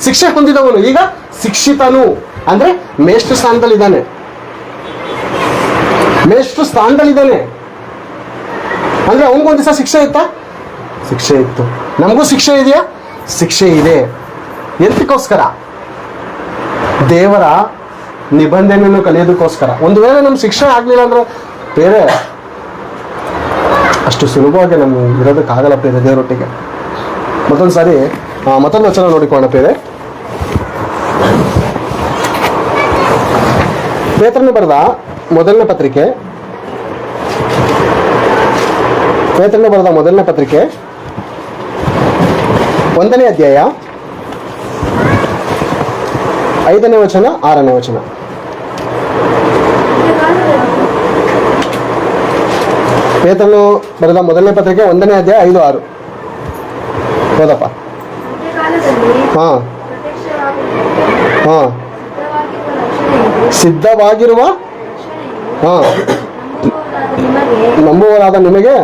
[SPEAKER 2] ಶಿಕ್ಷೆ ಹೊಂದಿದವನು ಈಗ ಶಿಕ್ಷಿತನು ಅಂದ್ರೆ ಮೇಷ್ಟ್ರ ಸ್ಥಾನದಲ್ಲಿದ್ದಾನೆ. ಮೇಷ್ಟ್ರ ಸ್ಥಾನದಲ್ಲಿದ್ದಾನೆ ಅಂದ್ರೆ ಅವನಿಗೊಂದು ದಿವಸ ಶಿಕ್ಷೆ ಇತ್ತಾ? ಶಿಕ್ಷೆ ಇತ್ತು. ನಮಗೂ ಶಿಕ್ಷೆ ಇದೆಯಾ? ಶಿಕ್ಷೆ ಇದೆ. ಎಂತಕ್ಕೋಸ್ಕರ? ದೇವರ ನಿಬಂಧನೆಯನ್ನು ಕಲಿಯೋದಕ್ಕೋಸ್ಕರ. ಒಂದು ವೇಳೆ ನಮ್ಗೆ ಶಿಕ್ಷೆ ಆಗ್ಲಿಲ್ಲ ಅಂದ್ರೆ ಬೇರೆ ಅಷ್ಟು ಸುಲಭವಾಗಿ ನಮ್ಗೆ ಇರೋದಕ್ಕಾಗಲ್ಲ ಬೇರೆ ದೇವರೊಟ್ಟಿಗೆ. ಮತ್ತೊಂದು ಸಾರಿ ಮತ್ತೊಂದು ವಚನ ನೋಡಿಕೊಳ್ಳೋಣ. ಪೇತ್ರನು ಬರೆದ ಮೊದಲನೇ ಪತ್ರಿಕೆ, ಪೇತ್ರನು ಬರೆದ ಮೊದಲನೇ ಪತ್ರಿಕೆ 1ನೇ ಅಧ್ಯಾಯ 5ನೇ ವಚನ 6ನೇ ವಚನ. ಪೇತ್ರನು ಬರೆದ ಮೊದಲನೇ ಪತ್ರಿಕೆ 1ನೇ ಅಧ್ಯಾಯ 5, 6. ಹೌದಪ್ಪ? ಹಾ ಹಾ ಸಿದ್ಧವಾಗಿರುವ ಹಾ ನಂಬುವರಾದ ನಿಮಗೆ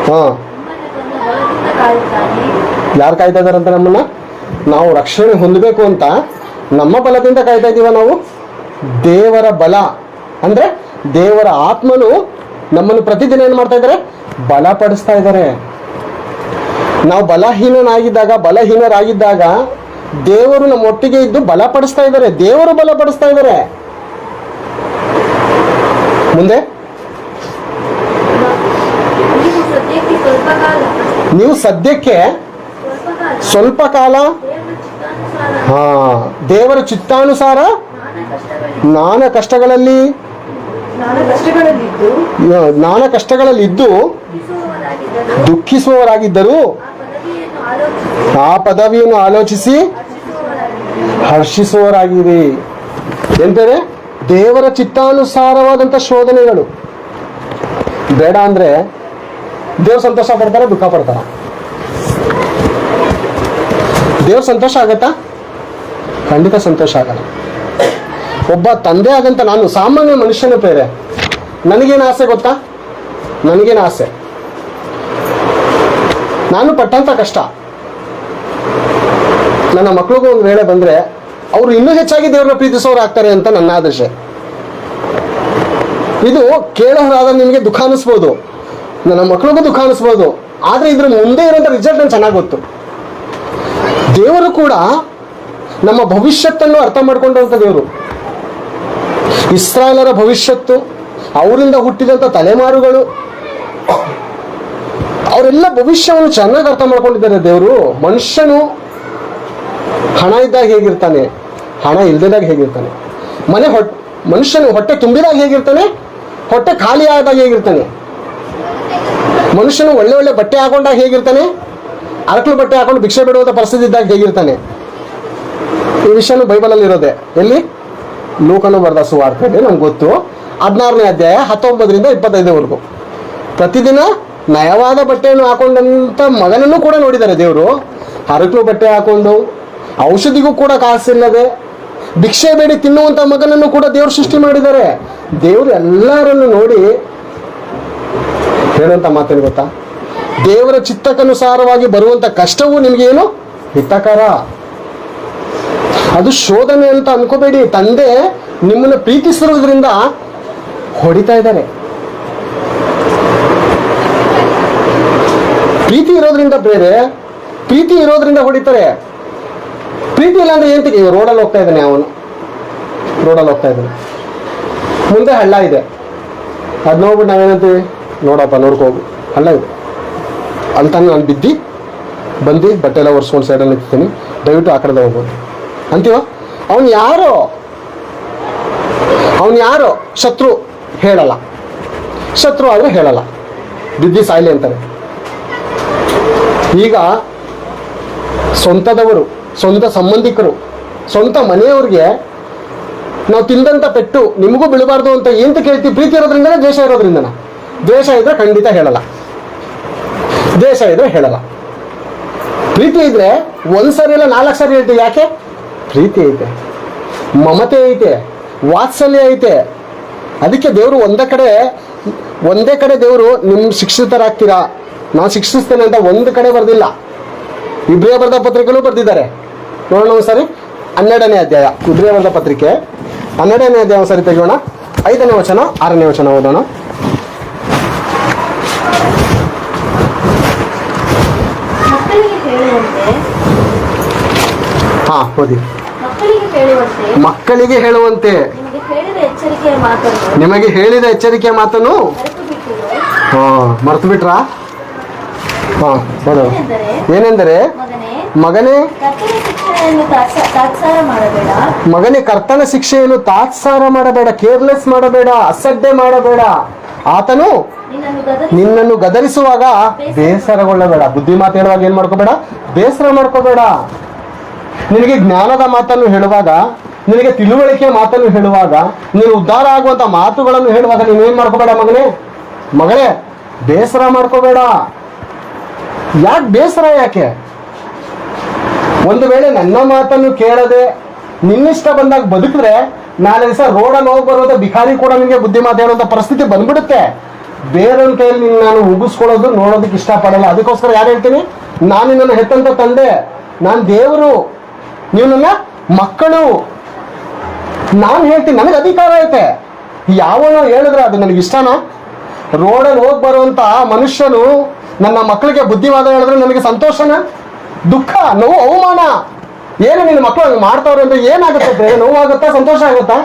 [SPEAKER 2] ಹಾ ಯಾರು ಕಾಯ್ತಾ ಇದಾರಂತ ನಮ್ಮನ್ನ? ನಾವು ರಕ್ಷಣೆ ಹೊಂದಬೇಕು ಅಂತ ನಮ್ಮ ಬಲದಿಂದ ಕಾಯ್ತಾ ಇದ್ದೀವ ನಾವು? ದೇವರ ಬಲ ಅಂದ್ರೆ ದೇವರ ಆತ್ಮನು ನಮ್ಮನ್ನು ಪ್ರತಿದಿನ ಏನ್ ಮಾಡ್ತಾ ಇದ್ದಾರೆ? ಬಲಪಡಿಸ್ತಾ ಇದ್ದಾರೆ. ನಾವು ಬಲಹೀನರಾಗಿದ್ದಾಗ ದೇವರು ನಮ್ಮ ಒಟ್ಟಿಗೆ ಇದ್ದು ಬಲಪಡಿಸ್ತಾ ಇದ್ದಾರೆ. ದೇವರು ಬಲಪಡಿಸ್ತಾ ಇದ್ದಾರೆ. ಮುಂದೆ ನೀವು ಸದ್ಯಕ್ಕೆ ಸ್ವಲ್ಪ ಕಾಲ ದೇವರ ಚಿತ್ತಾನುಸಾರ ನಾನಾ ಕಷ್ಟಗಳಲ್ಲಿದ್ದು ದುಃಖಿಸುವವರಾಗಿದ್ದರು ಆ ಪದವಿಯನ್ನು ಆಲೋಚಿಸಿ ಹರ್ಷಿಸುವವರಾಗಿರಿ. ಎಂದರೆ ದೇವರ ಚಿತ್ತಾನುಸಾರವಾದಂಥ ಶೋಧನೆಗಳು. ಬೇಡ ಅಂದ್ರೆ ದೇವ್ರು ಸಂತೋಷ ಪಡ್ತಾರ, ದುಃಖ ಪಡ್ತಾರ? ದೇವ್ರ ಸಂತೋಷ ಆಗತ್ತಾ? ಖಂಡಿತ ಸಂತೋಷ ಆಗಲ್ಲ. ಒಬ್ಬ ತಂದೆ ಆದಂತ ನಾನು ಸಾಮಾನ್ಯ ಮನುಷ್ಯನ ಬೇರೆ, ನನಗೇನು ಆಸೆ ಗೊತ್ತಾ? ನನಗೇನು ಆಸೆ, ನಾನು ಪಟ್ಟಂತ ಕಷ್ಟ ನನ್ನ ಮಕ್ಳಿಗೂ ಒಂದು ವೇಳೆ ಬಂದ್ರೆ ಅವರು ಇನ್ನೂ ಹೆಚ್ಚಾಗಿ ದೇವ್ರನ್ನ ಪ್ರೀತಿಸೋರು ಆಗ್ತಾರೆ ಅಂತ ನನ್ನ ಆದರ್ಶ. ಇದು ಕೇಳೋರಾದ ನಿಮಗೆ ದುಃಖ ಅನಿಸ್ಬೋದು, ನನ್ನ ಮಕ್ಳಿಗೂ ದುಃಖ ಅನಿಸ್ಬೋದು, ಆದ್ರೆ ಇದ್ರ ಮುಂದೆ ಇರೋಂಥ ರಿಸಲ್ಟ್ ನಂಗೆ ಚೆನ್ನಾಗಿ ಗೊತ್ತು. ದೇವರು ಕೂಡ ನಮ್ಮ ಭವಿಷ್ಯತ್ತನ್ನು ಅರ್ಥ ಮಾಡ್ಕೊಂಡಂಥ ದೇವರು. ಇಸ್ರಾಯೇಲರ ಭವಿಷ್ಯತ್ತು, ಅವರಿಂದ ಹುಟ್ಟಿದಂಥ ತಲೆಮಾರುಗಳು, ಅವರೆಲ್ಲ ಭವಿಷ್ಯವನ್ನು ಚೆನ್ನಾಗಿ ಅರ್ಥ ಮಾಡ್ಕೊಂಡಿದ್ದಾರೆ ದೇವರು. ಮನುಷ್ಯನು ಹಣ ಇದ್ದಾಗ ಹೇಗಿರ್ತಾನೆ, ಹಣ ಇಲ್ದಿದಾಗ ಹೇಗಿರ್ತಾನೆ, ಮನುಷ್ಯನು ಹೊಟ್ಟೆ ತುಂಬಿದಾಗ ಹೇಗಿರ್ತಾನೆ, ಹೊಟ್ಟೆ ಖಾಲಿ ಆದಾಗ ಹೇಗಿರ್ತಾನೆ, ಮನುಷ್ಯನು ಒಳ್ಳೆ ಒಳ್ಳೆ ಬಟ್ಟೆ ಹಾಕೊಂಡಾಗ ಹೇಗಿರ್ತಾನೆ, ಅರಕಲು ಬಟ್ಟೆ ಹಾಕೊಂಡು ಭಿಕ್ಷೆ ಬಿಡುವಂಥ ಪರಿಸ್ಥಿತಿ ಇದ್ದಾಗ ಹೇಗಿರ್ತಾನೆ. ಈ ವಿಷಯನೂ ಬೈಬಲಲ್ಲಿ ಇರೋದೆ. ಎಲ್ಲಿ? ಲೂಕನು ಬರೆದ ಸುವಾರ್ತೆಯಲ್ಲಿ ನಮ್ಗೆ ಗೊತ್ತು, 16ನೇ ಅಧ್ಯಾಯ 19ರಿಂದ 25ವರೆಗೂ. ಪ್ರತಿದಿನ ನಯವಾದ ಬಟ್ಟೆಯನ್ನು ಹಾಕೊಂಡಂತ ಮಗನನ್ನು ಕೂಡ ನೋಡಿದ್ದಾರೆ ದೇವರು. ಅರಕಲು ಬಟ್ಟೆ ಹಾಕೊಂಡು ಔಷಧಿಗೂ ಕೂಡ ಕಾಸಿಲ್ಲದೆ ಭಿಕ್ಷೆ ಬೇಡಿ ತಿನ್ನುವಂತ ಮಗನನ್ನು ಕೂಡ ದೇವರು ಸೃಷ್ಟಿ ಮಾಡಿದ್ದಾರೆ. ದೇವರು ಎಲ್ಲರನ್ನು ನೋಡಿ ಹೇಳುವಂತ ಮಾತೇನು ಗೊತ್ತಾ? ದೇವರ ಚಿತ್ತಕ್ಕನುಸಾರವಾಗಿ ಬರುವಂತ ಕಷ್ಟವು ನಿಮ್ಗೇನು ಹಿತಕರ. ಅದು ಶೋಧನೆ ಅಂತ ಅನ್ಕೋಬೇಡಿ. ತಂದೆ ನಿಮ್ಮನ್ನು ಪ್ರೀತಿಸಿರೋದ್ರಿಂದ ಹೊಡಿತಾ ಇದ್ದಾರೆ. ಪ್ರೀತಿ ಇರೋದ್ರಿಂದ ಬೇರೆ, ಪ್ರೀತಿ ಇರೋದ್ರಿಂದ ಹೊಡಿತಾರೆ. ಪ್ರೀತಿ ಇಲ್ಲ ಅಂದ್ರೆ ಏಂತಿಗೆ? ರೋಡಲ್ಲಿ ಹೋಗ್ತಾ ಇದ್ದಾನೆ, ಅವನು ರೋಡಲ್ಲಿ ಹೋಗ್ತಾ ಇದ್ದಾನೆ, ಮುಂದೆ ಹಳ್ಳ ಇದೆ, ಅದು ನೋಡ್ಬಿಟ್ಟು ನಾವೇನಂತೀವಿ, ನೋಡಪ್ಪ ನೋಡ್ಕೋಗು ಹಳ್ಳ ಇದೆ ಅಂತ ನಾನು ಬಂದು ಬಟ್ಟೆ ಎಲ್ಲ ಒರೆಸ್ಕೊಂಡು ಸೈಡಲ್ಲಿ ನಿಂತಿದ್ದೀನಿ, ದಯವಿಟ್ಟು ಆ ಕಡೆದ ಹೋಗ್ಬೋದು ಅಂತೀವ? ಅವನು ಯಾರೋ ಶತ್ರು ಹೇಳಲ್ಲ, ಶತ್ರು ಆದರೆ ಹೇಳಲ್ಲ, ಬಿದ್ದಿ ಸಾಯ್ಲಿ ಅಂತಾರೆ. ಈಗ ಸ್ವಂತದವರು, ಸ್ವಂತ ಸಂಬಂಧಿಕರು, ಸ್ವಂತ ಮನೆಯವ್ರಿಗೆ ನಾವು ತಿಂದಂಥ ಪೆಟ್ಟು ನಿಮಗೂ ಬೀಳಬಾರ್ದು ಅಂತ ಏನಂತ ಕೇಳ್ತೀವಿ? ಪ್ರೀತಿ ಇರೋದ್ರಿಂದನೇ, ದ್ವೇಷ ಇರೋದ್ರಿಂದನ? ದ್ವೇಷ ಇದ್ರೆ ಖಂಡಿತ ಹೇಳಲ್ಲ, ದ್ವೇಷ ಇದ್ರೆ ಹೇಳಲ್ಲ. ಪ್ರೀತಿ ಇದ್ರೆ ಒಂದ್ಸರಿ ಇಲ್ಲ 4 ಸಾರಿ ಹೇಳ್ತೀವಿ. ಯಾಕೆ? ಪ್ರೀತಿ ಐತೆ, ಮಮತೆ ಐತೆ, ವಾತ್ಸಲ್ಯ ಐತೆ. ಅದಕ್ಕೆ ದೇವರು ಒಂದೇ ಕಡೆ ದೇವರು ನಿಮ್ಮ ಶಿಕ್ಷಿತರಾಗ್ತೀರಾ, ನಾನು ಶಿಕ್ಷಿಸ್ತೇನೆ ಅಂತ ಒಂದು ಕಡೆ ಬರ್ದಿಲ್ಲ. ಇಬ್ರಿಯ ಬರೆದ ಪತ್ರಿಕೆಯಲ್ಲೂ ಬರ್ದಿದ್ದಾರೆ. ನೋಡೋಣ ಒಂದ್ಸರಿ 12ನೇ ಅಧ್ಯಾಯ, ಇಬ್ರಿಯ ಬರೆದ ಪತ್ರಿಕೆ 12ನೇ ಅಧ್ಯಾಯ ಒಂದ್ಸರಿ ತೆಗೆಯೋಣ. 5ನೇ ವಚನ 6ನೇ ವಚನ ಓದೋಣ. ಹಾ ಓದಿ. ಮಕ್ಕಳಿಗೆ ಹೇಳುವಂತೆ ನಿಮಗೆ ಹೇಳಿದ ಎಚ್ಚರಿಕೆಯ ಮಾತನ್ನು ಮರೆತು ಬಿಟ್ರಾ? ಏನೆಂದರೆ ಮಗನೇ ಕರ್ತನ ಶಿಕ್ಷೆಯನ್ನು ತಾತ್ಸಾರ ಮಾಡಬೇಡ, ಕೇರ್ಲೆಸ್ ಮಾಡಬೇಡ, ಅಸಡ್ಡೆ ಮಾಡಬೇಡ. ಆತನು ನಿನ್ನನ್ನು ಗದರಿಸುವಾಗ ಬೇಸರಗೊಳ್ಳಬೇಡ. ಬುದ್ಧಿ ಮಾತು ಹೇಳುವಾಗ ಏನ್ ಮಾಡ್ಕೋಬೇಡ, ಬೇಸರ ಮಾಡ್ಕೋಬೇಡ. ನಿನಗೆ ಜ್ಞಾನದ ಮಾತನ್ನು ಹೇಳುವಾಗ, ನಿನಗೆ ತಿಳುವಳಿಕೆಯ ಮಾತನ್ನು ಹೇಳುವಾಗ, ನೀನು ಉದ್ಧಾರ ಆಗುವಂತ ಮಾತುಗಳನ್ನು ಹೇಳುವಾಗ ನೀನೇನ್ ಮಾಡ್ಕೋಬೇಡ ಮಗಳೇ, ಬೇಸರ ಮಾಡ್ಕೋಬೇಡ. ಯಾಕೆ ಬೇಸರ? ಯಾಕೆ? ಒಂದು ವೇಳೆ ನನ್ನ ಮಾತನ್ನು ಕೇಳದೆ ನಿನ್ನಿಷ್ಟ ಬಂದಾಗ ಬದುಕಿದ್ರೆ ನಾಳೆ ದಿವಸ ರೋಡಲ್ಲಿ ಹೋಗಿ ಬರೋದು ಬಿಕಾರಿ ಕೂಡ ನಿಮಗೆ ಬುದ್ಧಿ ಮಾತು ಹೇಳುವಂತ ಪರಿಸ್ಥಿತಿ ಬಂದ್ಬಿಡುತ್ತೆ. ಬೇರೆಯವ್ರ ಕೈಯಲ್ಲಿ ನಾನು ಉಗಿಸ್ಕೊಳ್ಳೋದು ನೋಡೋದಕ್ಕೆ ಇಷ್ಟಪಡಲ್ಲ. ಅದಕ್ಕೋಸ್ಕರ ಯಾರು ಹೇಳ್ತೀನಿ, ನಾನು ನಿನ್ನನ್ನು ಹೆತ್ತಂತ ತಂದೆ, ನಾನು ದೇವರು, ನೀವು ನನ್ನ ಮಕ್ಕಳು. ನಾನು ಹೇಳ್ತೀನಿ, ನನಗೆ ಅಧಿಕಾರ ಐತೆ. ಯಾವನೋ ಹೇಳಿದ್ರೆ ಅದು ನನಗೆ ಇಷ್ಟನಾ? ರೋಡಲ್ಲಿ ಹೋಗಿ ಬರುವಂತ ಮನುಷ್ಯನು ನನ್ನ ಮಕ್ಕಳಿಗೆ ಬುದ್ಧಿವಾದ ಹೇಳಿದ್ರೆ ನನಗೆ ಸಂತೋಷನ, ದುಃಖ, ನೋವು, ಅವಮಾನ? ಏನು ನಿನ್ನ ಮಕ್ಕಳು ಹಂಗೆ ಮಾಡ್ತಾವ್ರೆ ಅಂದ್ರೆ ಏನಾಗುತ್ತೆ? ನೋವಾಗುತ್ತಾ, ಸಂತೋಷ ಆಗುತ್ತಾ,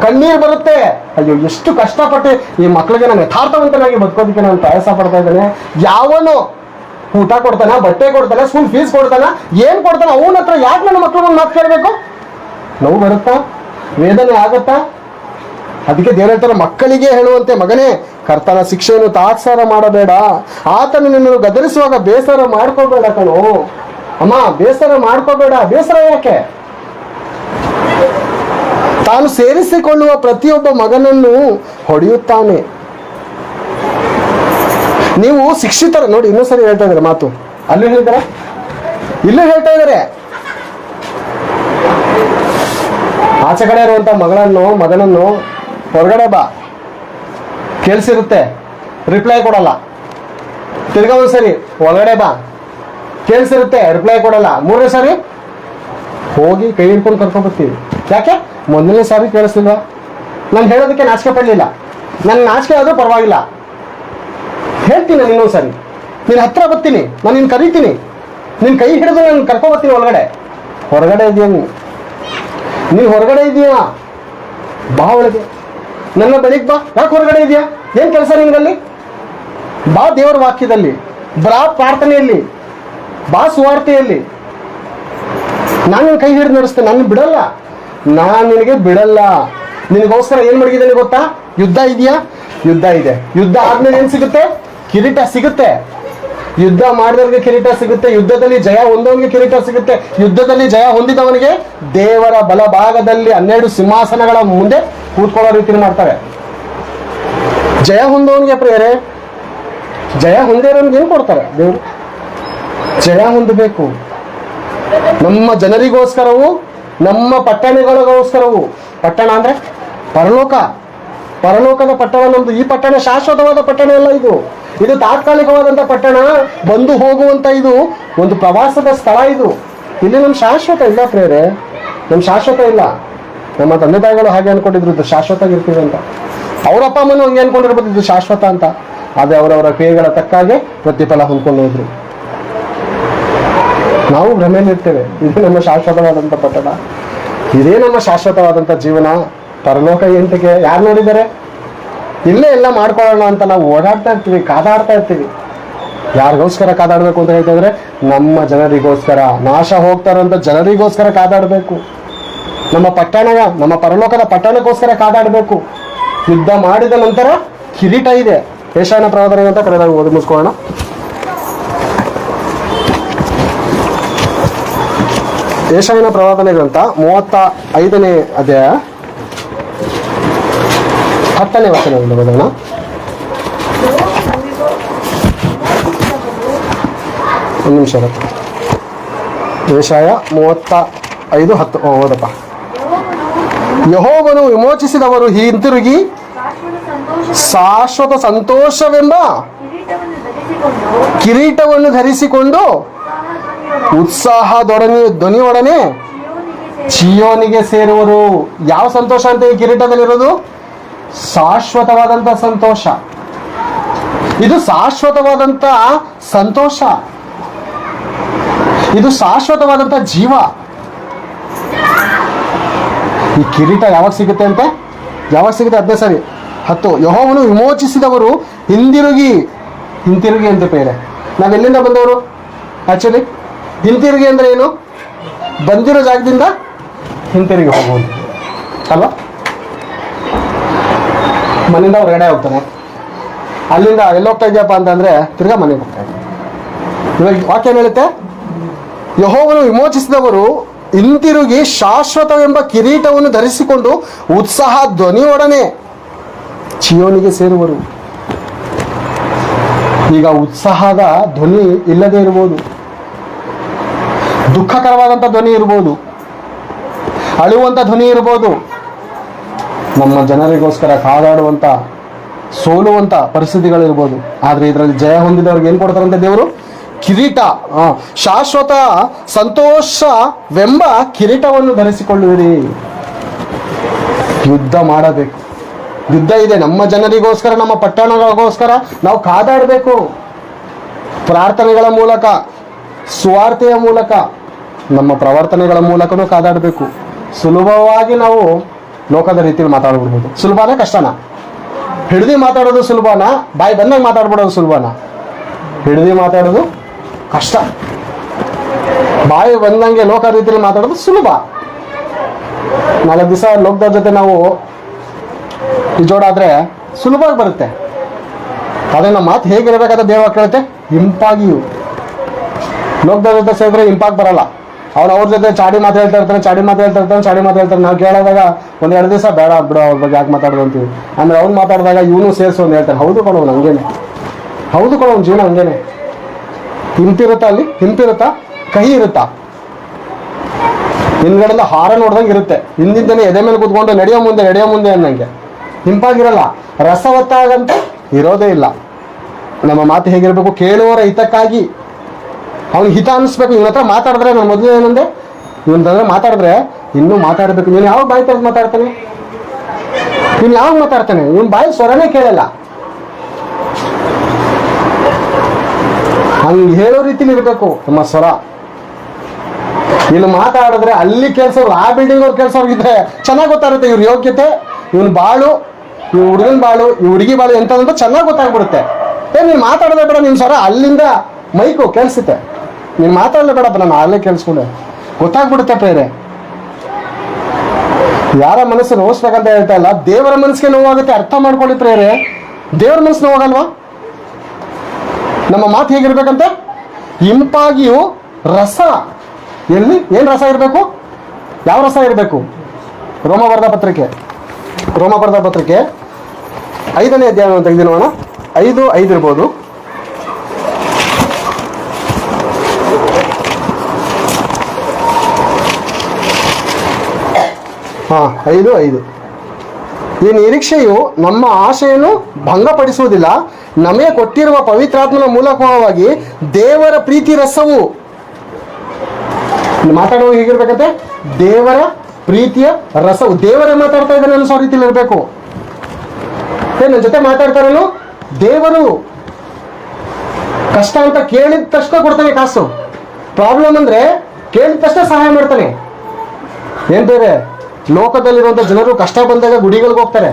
[SPEAKER 2] ಕಣ್ಣೀರು ಬರುತ್ತೆ. ಅಯ್ಯೋ ಎಷ್ಟು ಕಷ್ಟಪಟ್ಟು ಈ ಮಕ್ಕಳಿಗೆ ನಾನು ಯಥಾರ್ಥವಂತನಾಗಿ ಬದುಕೋದಕ್ಕೆ ನಾನು ಪ್ರಯಾಸ ಪಡ್ತಾ ಇದ್ದೇನೆ. ಯಾವನು ಊಟ ಕೊಡ್ತಾನ, ಬಟ್ಟೆ ಕೊಡ್ತಾನೆ, ಸ್ಕೂಲ್ ಫೀಸ್ ಕೊಡ್ತಾನ, ಏನ್ ಕೊಡ್ತಾನ, ಅವನ ಹತ್ರ ಯಾಕೆ ನನ್ನ ಮಕ್ಕಳು ಮಾತು ಕೇಳಬೇಕು? ನೋವು ಬರುತ್ತಾ, ವೇದನೆ ಆಗತ್ತಾ? ಅದಕ್ಕೆ ದೇವ್ರ ಹೇಳ್ತಾರೆ, ಮಕ್ಕಳಿಗೆ ಹೇಳುವಂತೆ ಮಗನೇ ಕರ್ತನ ಶಿಕ್ಷೆಯನ್ನು ತಾತ್ಸಾರ ಮಾಡಬೇಡ, ಆತನು ನಿನ್ನನ್ನು ಗದರಿಸುವಾಗ ಬೇಸರ ಮಾಡ್ಕೋಬೇಡ ಕಣೋ. ಅಮ್ಮ ಬೇಸರ ಮಾಡ್ಕೋಬೇಡ. ಬೇಸರ ಯಾಕೆ? ತಾನು ಸೇರಿಸಿಕೊಳ್ಳುವ ಪ್ರತಿಯೊಬ್ಬ ಮಗನನ್ನು ಹೊಡೆಯುತ್ತಾನೆ. ನೀವು ಶಿಕ್ಷಿತರ ನೋಡಿ, ಇನ್ನೊಂದ್ಸರಿ ಹೇಳ್ತಾ ಇದ್ದಾರೆ ಮಾತು, ಅಲ್ಲಿ ಹೇಳಿದಾರೆ ಇಲ್ಲೂ ಹೇಳ್ತಾ ಇದ್ದಾರೆ, ಆಚೆ ಕಡೆ ಇರುವಂತ ಮಗನನ್ನು ಹೊರಗಡೆ ಬಾ, ಕೇಳಿಸಿರುತ್ತೆ, ರಿಪ್ಲೈ ಕೊಡಲ್ಲ. ತಿರ್ಗಾ ಒಂದ್ಸರಿ ಒಳಗಡೆ ಬಾ, ಕೇಳಿಸಿರುತ್ತೆ, ರಿಪ್ಲೈ ಕೊಡಲ್ಲ. ಮೂರನೇ ಸಾರಿ ಹೋಗಿ ಕೈ ಹಿಡ್ಕೊಂಡು ಕರ್ಕೊಂಡ್ಬರ್ತೀವಿ. ಯಾಕೆ? ಮೊದಲನೇ ಸಾರಿ ಕೇಳಿಸ್ತಿಲ್ವಾ? ನಾನು ಹೇಳೋದಕ್ಕೆ ನಾಚಿಕೆ ಪಡಲಿಲ್ಲ. ನನ್ನ ನಾಚಿಕೆ ಆದರೂ ಪರವಾಗಿಲ್ಲ, ಹೇಳ್ತೀನಿ ನಾನು ಇನ್ನೊಂದು ಸಾರಿ. ನೀನು ಹತ್ರ ಬರ್ತೀನಿ, ನಾನು ನಿನ್ನ ಕರೀತೀನಿ, ನಿನ್ನ ಕೈ ಹಿಡಿದು ನಾನು ಕರ್ಕೊಂಡ್ಬರ್ತೀನಿ ಒಳಗಡೆ. ಹೊರಗಡೆ ಇದೆಯಾ ನೀನು ಹೊರಗಡೆ ಇದೆಯಾ? ಬಾ ಒಳಗೆ, ನನ್ನ ಬಳಿಗೆ ಬಾ. ಯಾಕೆ ಹೊರಗಡೆ ಇದೆಯಾ? ಏನು ಕೆಲಸ ನಿನ್ನಲ್ಲಿ? ಬಾ ದೇವರ ವಾಕ್ಯದಲ್ಲಿ, ಬಾ ಪ್ರಾರ್ಥನೆಯಲ್ಲಿ, ಬಾ ಸುವಾರ್ತೆಯಲ್ಲಿ. ನಾನು ನಿನ್ನ ಕೈ ಹಿಡಿದು ನಡೆಸ್ತೇನೆ, ನಾನು ಬಿಡಲ್ಲ, ನಾನು ನಿನಗೆ ಬಿಡಲ್ಲ. ನಿನಗೋಸ್ಕರ ಏನು ಮಡಗಿದ್ದೇನೆ ಗೊತ್ತಾ? ಯುದ್ಧ ಇದೆಯಾ? ಯುದ್ಧ ಇದೆ. ಯುದ್ಧ ಆದ್ಮೇಲೆ ಏನು ಸಿಗುತ್ತೆ? ಕಿರೀಟ ಸಿಗುತ್ತೆ. ಯುದ್ಧ ಮಾಡಿದವರಿಗೆ ಕಿರೀಟ ಸಿಗುತ್ತೆ. ಯುದ್ಧದಲ್ಲಿ ಜಯ ಹೊಂದವನಿಗೆ ಕಿರೀಟ ಸಿಗುತ್ತೆ. ಯುದ್ಧದಲ್ಲಿ ಜಯ ಹೊಂದಿದವನಿಗೆ ದೇವರ ಬಲಭಾಗದಲ್ಲಿ 12 ಸಿಂಹಾಸನಗಳ ಮುಂದೆ ಕೂತ್ಕೊಳ್ಳೋ ರೀತಿ ಮಾಡ್ತಾರೆ. ಜಯ ಹೊಂದವನಿಗೆ ಪ್ರಿಯರೇ, ಜಯ ಹೊಂದಿರೋನ್ಗೆ ಏನು ಕೊಡ್ತಾರೆ ದೇವರು? ಜಯ ಹೊಂದಬೇಕು. ನಮ್ಮ ಜನರಿಗೋಸ್ಕರವು, ನಮ್ಮ ಪಟ್ಟಣಗಳಿಗೋಸ್ಕರವು. ಪಟ್ಟಣ ಅಂದ್ರೆ ಪರಲೋಕ, ಪರಲೋಕದ ಪಟ್ಟಣ ನಮ್ದು. ಈ ಪಟ್ಟಣ ಶಾಶ್ವತವಾದ ಪಟ್ಟಣ ಅಲ್ಲ, ಇದು ತಾತ್ಕಾಲಿಕವಾದಂಥ ಪಟ್ಟಣ, ಬಂದು ಹೋಗುವಂತ ಇದು ಒಂದು ಪ್ರವಾಸದ ಸ್ಥಳ. ಇಲ್ಲಿ ನಮ್ಮ ಶಾಶ್ವತ ಇಲ್ಲ ಪ್ರೇರೆ, ನಮ್ಮ ಶಾಶ್ವತ ಇಲ್ಲ. ನಮ್ಮ ತಂದೆ ತಾಯಿಗಳು ಹಾಗೆ ಅನ್ಕೊಂಡಿದ್ರು ಇದು ಶಾಶ್ವತ ಆಗಿರ್ತೀವಿ ಅಂತ. ಅವ್ರ ಅಪ್ಪ ಅಮ್ಮನೂ ಹಂಗೆ ಅನ್ಕೊಂಡಿರ್ಬೋದು ಇದು ಶಾಶ್ವತ ಅಂತ. ಆದರೆ ಅವರವರ ಕ್ರಿಯೆಗಳ ತಕ್ಕಾಗೆ ಪ್ರತಿಫಲ ಹೊಂದ್ಕೊಂಡು ಹೋದ್ರು. ನಾವು ಭ್ರಮೆಯಲ್ಲಿರ್ತೇವೆ, ಇದು ನಮ್ಮ ಶಾಶ್ವತವಾದಂಥ ಪಟ್ಟಣ, ಇದೇ ನಮ್ಮ ಶಾಶ್ವತವಾದಂಥ ಜೀವನ. ಪರಲೋಕ ಎಂತಕ್ಕೆ? ಯಾರು ನೋಡಿದ್ದಾರೆ? ಇಲ್ಲೇ ಎಲ್ಲ ಮಾಡ್ಕೊಳ್ಳೋಣ ಅಂತ ನಾವು ಓಡಾಡ್ತಾ ಇರ್ತೀವಿ, ಕಾದಾಡ್ತಾ ಇರ್ತೀವಿ. ಯಾರಿಗೋಸ್ಕರ ಕಾದಾಡಬೇಕು ಅಂತ ಹೇಳ್ತಾ ಇದ್ರೆ, ನಮ್ಮ ಜನರಿಗೋಸ್ಕರ, ನಾಶ ಹೋಗ್ತಾರಂತ ಜನರಿಗೋಸ್ಕರ ಕಾದಾಡಬೇಕು. ನಮ್ಮ ಪರಲೋಕದ ಪಟ್ಟಣಕ್ಕೋಸ್ಕರ ಕಾದಾಡಬೇಕು. ಯುದ್ಧ ಮಾಡಿದ ನಂತರ ಕಿರೀಟ ಇದೆ. ಯೆಶಾಯನ ಪ್ರವಾದನೆ ಅಂತ ಕರೆದಾಗ ಓದಿ ಮುಗಿಸ್ಕೊಳ್ಳೋಣ. ಯೆಶಾಯನ ಪ್ರವಾದನೆ ಗ್ರಂಥ 35ನೇ ಅಧ್ಯಾಯ 10ನೇ ವಚನದಿಂದ ಓದೋಣ. ಒಂದು ನಿಮಿಷ ಇರುತ್ತೆ. ಯೆಶಾಯ 35:10 ಓದಪ್ಪ. ಯೆಹೋವನು ವಿಮೋಚಿಸಿದವರು ಹಿಂತಿರುಗಿ ಶಾಶ್ವತ ಸಂತೋಷವೆಂಬ ಕಿರೀಟವನ್ನು ಧರಿಸಿಕೊಂಡು ಧ್ವನಿಯೊಡನೆ ಚೀಯೋನಿಗೆ ಸೇರುವರು. ಯಾವ ಸಂತೋಷ ಅಂತ ಈ ಕಿರೀಟದಲ್ಲಿರೋದು? ಶಾಶ್ವತವಾದಂತ ಸಂತೋಷ. ಇದು ಶಾಶ್ವತವಾದಂತ ಸಂತೋಷ, ಇದು ಶಾಶ್ವತವಾದಂತ ಜೀವ. ಈ ಕಿರೀಟ ಯಾವಾಗ ಸಿಗುತ್ತೆ ಅಂತೆ? ಯಾವಾಗ ಸಿಗುತ್ತೆ? 10 ಯೆಹೋವನು ವಿಮೋಚಿಸಿದವರು ಹಿಂತಿರುಗಿ ಅಂತ ಬೇರೆ. ನಾವೆಲ್ಲಿಂದ ಬಂದವರು? ಆಕ್ಚುಲಿ ಹಿಂತಿರುಗಿ ಅಂದ್ರೆ ಏನು? ಬಂದಿರೋ ಜಾಗದಿಂದ ಹಿಂತಿರುಗಿ ಹೋಗುವುದು ಅಲ್ವಾ? ಮನೆಯಿಂದ ಹೊರಗಡೆ ಹೋಗ್ತಾನೆ, ಅಲ್ಲಿಂದ ಎಲ್ಲೋಗ್ತಾ ಇದೆಯಪ್ಪ ಅಂತಂದ್ರೆ ತಿರ್ಗಾ ಮನೆಗೆ ಹೋಗ್ತಾ ಇದ್ದಾನೆ. ಇವಾಗ ವಾಕ್ಯ ಹೇಳುತ್ತೆ, ಯೆಹೋವನು ವಿಮೋಚಿಸಿದವರು ಹಿಂತಿರುಗಿ ಶಾಶ್ವತವೆಂಬ ಕಿರೀಟವನ್ನು ಧರಿಸಿಕೊಂಡು ಉತ್ಸಾಹ ಧ್ವನಿಯೊಡನೆ ಚೀಯೋನಿಗೆ ಸೇರುವರು. ಈಗ ಉತ್ಸಾಹದ ಧ್ವನಿ ಇಲ್ಲದೆ ಇರ್ಬೋದು, ದುಃಖಕರವಾದಂಥ ಧ್ವನಿ ಇರ್ಬೋದು, ಅಳುವಂಥ ಧ್ವನಿ ಇರ್ಬೋದು. ನಮ್ಮ ಜನರಿಗೋಸ್ಕರ ಕಾದಾಡುವಂಥ, ಸೋಲುವಂಥ ಪರಿಸ್ಥಿತಿಗಳಿರ್ಬೋದು. ಆದರೆ ಇದರಲ್ಲಿ ಜಯ ಹೊಂದಿದವ್ರಿಗೆ ಏನು ಕೊಡ್ತಾರಂತೆ ದೇವರು? ಕಿರೀಟ, ಶಾಶ್ವತ ಸಂತೋಷವೆಂಬ ಕಿರೀಟವನ್ನು ಧರಿಸಿಕೊಳ್ಳುವಿರಿ. ಯುದ್ಧ ಮಾಡಬೇಕು. ಯುದ್ಧ ಇದೆ ನಮ್ಮ ಜನರಿಗೋಸ್ಕರ, ನಮ್ಮ ಪಟ್ಟಣಗಳಿಗೋಸ್ಕರ ನಾವು ಕಾದಾಡಬೇಕು. ಪ್ರಾರ್ಥನೆಗಳ ಮೂಲಕ, ಸುವಾರ್ತೆಯ ಮೂಲಕ, ನಮ್ಮ ಪ್ರವರ್ತನೆಗಳ ಮೂಲಕನೂ ಕಾದಾಡಬೇಕು. ಸುಲಭವಾಗಿ ನಾವು ಲೋಕದ ರೀತಿಯಲ್ಲಿ ಮಾತಾಡ್ಬಿಡ್ಬೋದು. ಸುಲಭನ ಕಷ್ಟನ? ಹಿಡಿದು ಮಾತಾಡೋದು ಸುಲಭನ? ಬಾಯಿ ಬಂದಾಗ ಮಾತಾಡ್ಬಿಡೋದು ಸುಲಭನ? ಹಿಡಿದು ಮಾತಾಡೋದು ಕಷ್ಟ. ಬಾಯಿ ಬಂದಂಗೆ ಲೋಕ ರೀತಿಯಲ್ಲಿ ಮಾತಾಡೋದು ಸುಲಭ. 4 ದಿವಸ ಲೋಕದವ್ರ ಜೊತೆ ನಾವು ಜೋಡಾದ್ರೆ ಸುಲಭವಾಗಿ ಬರುತ್ತೆ. ಅದೇ ನಮ್ಮ ಮಾತು ಹೇಗಿರಬೇಕಾದ ದೇವ ಕೇಳುತ್ತೆ, ಇಂಪಾಗಿಯೂ. ಲೋಕದವ್ರ ಜೊತೆ ಸೇರಿದ್ರೆ ಇಂಪಾಗಿ ಬರಲ್ಲ. ಅವ್ರ ಜೊತೆ ಚಾಡಿ ಮಾತಾಡ್ತಾ ಇರ್ತಾನೆ. ನಾವು ಕೇಳಿದಾಗ 1-2 ದಿವಸ ಬೇಡ ಬಿಡು, ಅವ್ರ ಬಗ್ಗೆ ಯಾಕೆ ಮಾತಾಡೋದು ಅಂತೀವಿ. ಆಮೇಲೆ ಅವ್ನು ಮಾತಾಡಿದಾಗ ಇವನು ಸೇರಿಸು ಅಂತ ಹೇಳ್ತಾನೆ. ಹೌದು ಕೊಡೋನು ಹಂಗೇನೆ, ಹೌದು ಕೊಡೋನು ಜೀವನ ಹಂಗೇನೆ. ಹಿಂಪಿರುತ್ತಾ? ಅಲ್ಲಿ ಹಿಂಪಿರುತ್ತಾ? ಕಹಿ ಇರುತ್ತಾ? ಹಿಂದ್ಗಡೆಲ್ಲ ಹಾರ ನೋಡ್ದಂಗೆ ಇರುತ್ತೆ, ಹಿಂದಿಂದನೇ ಎದೆ ಮೇಲೆ ಕೂತ್ಕೊಂಡು ನಡೆಯೋ ಮುಂದೆ ಅನ್ನಂಗೆ. ಹಿಂಪಾಗಿರಲ್ಲ. ರಸವತ್ತಾಗಂತ ಇರೋದೇ ಇಲ್ಲ. ನಮ್ಮ ಮಾತು ಹೇಗಿರಬೇಕು? ಕೇಳುವವರ ಹಿತಕ್ಕಾಗಿ. ಅವ್ನಿಗೆ ಹಿತ ಅನ್ನಿಸ್ಬೇಕು. ಇವನ ಹತ್ರ ಮಾತಾಡಿದ್ರೆ, ನಾನು ಮೊದಲು ಏನಂದೆ, ಇವನ ಮಾತಾಡಿದ್ರೆ ಇನ್ನೂ ಮಾತಾಡಬೇಕು. ನೀನು ಯಾವಾಗ ಬಾಯಿ ತೆಗೆದು ಮಾತಾಡ್ತಾನೆ? ನೀನು ಯಾವಾಗ ಮಾತಾಡ್ತಾನೆ? ಇವನ್ ಬಾಯಿ ಸ್ವರನೇ ಕೇಳಲ್ಲ. ಹಂಗೆ ಹೇಳೋ ರೀತಿಲಿ ಇರಬೇಕು ನಮ್ಮ ಸ್ವರ. ಇಲ್ಲಿ ಮಾತಾಡಿದ್ರೆ ಅಲ್ಲಿ ಕೆಲಸವ್ರು, ಆ ಬಿಲ್ಡಿಂಗ್ ಅವ್ರು ಕೆಲಸವ್ರು ಇದ್ರೆ ಚೆನ್ನಾಗಿ ಗೊತ್ತಾಗುತ್ತೆ ಇವ್ರ ಯೋಗ್ಯತೆ, ಇವನ್ ಬಾಳು, ಇವ್ ಹುಡುಗನ ಬಾಳು, ಈ ಹುಡುಗಿ ಬಾಳು ಎಂತ ಚೆನ್ನಾಗಿ ಗೊತ್ತಾಗ್ಬಿಡುತ್ತೆ. ನೀನು ಮಾತಾಡೋದೇ ಬೇಡ, ನಿನ್ನ ಸ್ವರ ಅಲ್ಲಿಂದ ಮೈಕು ಕೇಳಿಸುತ್ತೆ. ನೀನು ಮಾತಾಡಲೇ ಬೇಡಪ್ಪ, ನಾನು ಅಲ್ಲೇ ಕೇಳಿಸ್ಕೊಂಡೆ ಗೊತ್ತಾಗ್ಬಿಡುತ್ತೆ ಪ್ರೇರೆ. ಯಾರ ಮನಸ್ಸು ನೋಯಿಸ್ಬೇಕಂತ ಹೇಳ್ತಾ ಇಲ್ಲ, ದೇವರ ಮನಸ್ಸಿಗೆ ನೋವಾಗುತ್ತೆ. ಅರ್ಥ ಮಾಡ್ಕೊಳ್ಳಿ ಪ್ರೇರೆ. ದೇವರ ಮನಸ್ಸು ನೋವಾಗಲ್ವಾ? ನಮ್ಮ ಮಾತು ಹೇಗಿರ್ಬೇಕಂತೆ? ಇಂಪಾಗಿಯೂ ರಸ. ಎಲ್ಲಿ ಏನು ರಸ ಇರಬೇಕು? ಯಾವ ರಸ ಇರಬೇಕು? ರೋಮಬರ್ಧ ಪತ್ರಿಕೆ 5ನೇ ಅಧ್ಯಾಯವನ್ನು ತೆಗೆದು ನೋಡೋಣ. 5:5 ಇರ್ಬೋದು. ಹಾಂ, 5:5. ಈ ನಿರೀಕ್ಷೆಯು ನಮ್ಮ ಆಶೆಯನ್ನು ಭಂಗಪಡಿಸುವುದಿಲ್ಲ, ನಮಗೆ ಕೊಟ್ಟಿರುವ ಪವಿತ್ರಾತ್ಮನ ಮೂಲಕವಾಗಿ ದೇವರ ಪ್ರೀತಿ ರಸವು. ಮಾತಾಡುವಾಗ ಹೇಗಿರ್ಬೇಕಂತೆ? ದೇವರ ಪ್ರೀತಿಯ ರಸವು. ದೇವರೇ ಮಾತಾಡ್ತಾ ಇದ್ದಾನೆ ಅನ್ನೋ ರೀತಿಯಲ್ಲಿ ಇರಬೇಕು. ನನ್ನ ಜೊತೆ ಮಾತಾಡ್ತಾರೇನು? ದೇವರು. ಕಷ್ಟ ಅಂತ ಕೇಳಿದ ತಕ್ಷಣ ಕೊಡ್ತಾನೆ ಕಾಸು. ಪ್ರಾಬ್ಲಮ್ ಅಂದ್ರೆ ಕೇಳಿದ ತಕ್ಷಣ ಸಹಾಯ ಮಾಡ್ತಾನೆ. ಏನ್ ಬೇರೆ ಲೋಕದಲ್ಲಿರುವಂತ ಜನರು ಕಷ್ಟ ಬಂದಾಗ ಗುಡಿಗಳಿಗೆ ಹೋಗ್ತಾರೆ.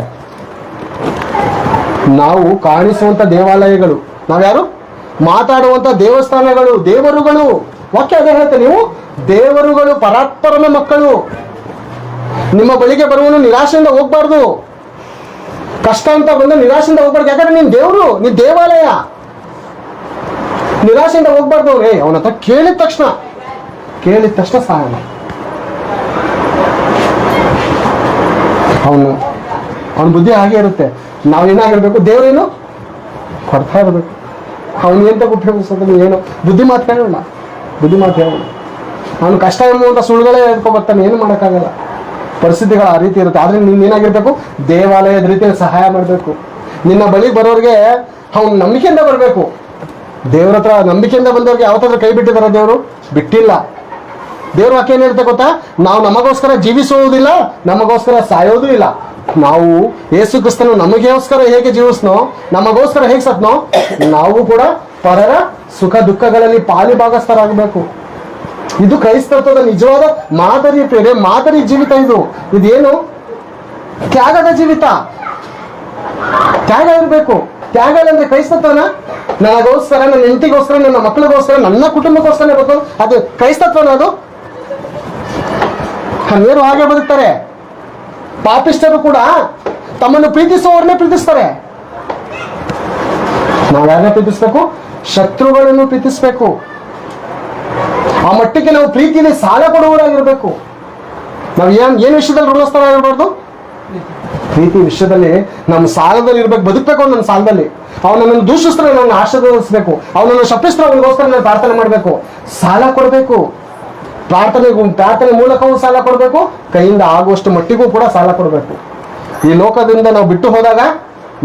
[SPEAKER 2] ನಾವು ಕಾಣಿಸುವಂತ ದೇವಾಲಯಗಳು, ನಾವ್ಯಾರು? ಮಾತಾಡುವಂತ ದೇವಸ್ಥಾನಗಳು, ದೇವರುಗಳು. ವಾಕ್ಯ ಅದೇ ಹೇಳುತ್ತೆ, ನೀವು ದೇವರುಗಳು, ಪರಾತ್ಪರನ ಮಕ್ಕಳು. ನಿಮ್ಮ ಬಳಿಗೆ ಬರುವನು ನಿರಾಶೆಯಿಂದ ಹೋಗ್ಬಾರ್ದು. ಕಷ್ಟ ಅಂತ ಬಂದು ನಿರಾಶೆಯಿಂದ ಹೋಗ್ಬಾರ್ದು. ಯಾಕಂದ್ರೆ ನೀನ್ ದೇವರು, ನೀನ್ ದೇವಾಲಯ. ನಿರಾಶೆಯಿಂದ ಹೋಗ್ಬಾರ್ದು. ಅವನ ಹತ್ರ ಕೇಳಿದ ತಕ್ಷಣ ಸಹಾಯ ಮಾಡಿ. ಅವನ ಬುದ್ಧಿ ಹಾಗೆ ಇರುತ್ತೆ. ನಾವೇನಾಗಿರ್ಬೇಕು? ದೇವರೇನು ಕೊಡ್ತಾ ಇರಬೇಕು. ಅವನು ಎಂತ ಉಪಯೋಗಿಸೋದು? ಏನು ಬುದ್ಧಿ ಮಾತು ಹೇಳೋಣ. ಅವನು ಕಷ್ಟ ಎಂಬುವಂಥ ಸುಳ್ಳುಗಳೇ ಹೇಳ್ಕೊ ಬರ್ತಾನೆ. ಏನು ಮಾಡೋಕ್ಕಾಗಲ್ಲ. ಪರಿಸ್ಥಿತಿಗಳು ಆ ರೀತಿ ಇರುತ್ತೆ. ಆದ್ರೆ ನೀನು ಏನಾಗಿರ್ಬೇಕು? ದೇವಾಲಯದ ರೀತಿಯಲ್ಲಿ ಸಹಾಯ ಮಾಡಬೇಕು. ನಿನ್ನ ಬಳಿಗೆ ಬರೋರಿಗೆ ಅವನು ನಂಬಿಕೆಯಿಂದ ಬರಬೇಕು. ದೇವ್ರ ಹತ್ರ ನಂಬಿಕೆಯಿಂದ ಬಂದವ್ರಿಗೆ ಯಾವತ್ತಾದ್ರೂ ಕೈ ಬಿಟ್ಟಿದಾರ? ದೇವರು ಬಿಟ್ಟಿಲ್ಲ. ದೇವ್ರ ವಾಕ್ಯ ಏನಿರುತ್ತೆ ಗೊತ್ತಾ? ನಾವು ನಮಗೋಸ್ಕರ ಜೀವಿಸುವುದಿಲ್ಲ, ನಮಗೋಸ್ಕರ ಸಾಯೋದು ಇಲ್ಲ. ನಾವು ಯೇಸು ಕ್ರಿಸ್ತನು ನಮಗೋಸ್ಕರ ಹೇಗೆ ಜೀವಿಸ್ನೋ, ನಮಗೋಸ್ಕರ ಹೇಗೆ ಸತ್ನೋ, ನಾವು ಕೂಡ ಪರರ ಸುಖ ದುಃಖಗಳಲ್ಲಿ ಪಾಲಿಭಾಗಸ್ಥರಾಗಬೇಕು. ಇದು ಕ್ರೈಸ್ತತ್ವದ ನಿಜವಾದ ಮಾದರಿ ಪ್ರೇರೆ, ಮಾದರಿ ಜೀವಿತ. ಇದೇನು? ತ್ಯಾಗದ ಜೀವಿತ. ತ್ಯಾಗ ಇರಬೇಕು. ತ್ಯಾಗ ಅಂದ್ರೆ ಕ್ರೈಸ್ತತ್ವನ? ನನಗೋಸ್ಕರ, ನನ್ನ ಹೆಂಡತಿಗೋಸ್ಕರ, ನನ್ನ ಮಕ್ಕಳಿಗೋಸ್ಕರ, ನನ್ನ ಕುಟುಂಬಕ್ಕೋಸ್ಕರ ಬರ್ತದೆ. ಅದು ಕ್ರೈಸ್ತತ್ವನ? ಅದು ಹನ್ನೇರು ಹಾಗೆ ಬದುಕ್ತಾರೆ. ಪಾಪಿಷ್ಟರು ಕೂಡ ತಮ್ಮನ್ನು ಪ್ರೀತಿಸುವವರನ್ನೇ ಪ್ರೀತಿಸ್ತಾರೆ. ನಾವು ಯಾರನ್ನ ಪ್ರೀತಿಸ್ಬೇಕು? ಶತ್ರುಗಳನ್ನು ಪ್ರೀತಿಸ್ಬೇಕು. ಆ ಮಟ್ಟಿಗೆ ನಾವು ಪ್ರೀತಿಯಲ್ಲಿ ಸಾಲ ಕೊಡುವವರಾಗಿರ್ಬೇಕು. ನಾವು ಏನು ವಿಷಯದಲ್ಲಿ ಋಣಸ್ಥರಾಗಿರ್ಬಾರ್ದು? ಪ್ರೀತಿ ವಿಷಯದಲ್ಲಿ ನಮ್ಮ ಸಾಲದಲ್ಲಿ ಇರ್ಬೇಕು, ಬದುಕಬೇಕು. ನನ್ನ ಸಾಲದಲ್ಲಿ ಅವನನ್ನು ದೂಷಿಸಿದ್ರೆ ನನ್ನ ಆಶೀರ್ವದಿಸಬೇಕು, ಅವನನ್ನು ಶಪಿಸಿದ್ರೆ ಅವನಿಗೋಸ್ಕರ ನಾನು ಪ್ರಾರ್ಥನೆ ಮಾಡಬೇಕು, ಸಾಲ ಕೊಡಬೇಕು. ಪ್ರಾರ್ಥನೆ ಮೂಲಕವೂ ಸಾಲ ಕೊಡಬೇಕು, ಕೈಯಿಂದ ಆಗುವಷ್ಟು ಮಟ್ಟಿಗೂ ಕೂಡ ಸಾಲ ಕೊಡಬೇಕು. ಈ ಲೋಕದಿಂದ ನಾವು ಬಿಟ್ಟು ಹೋದಾಗ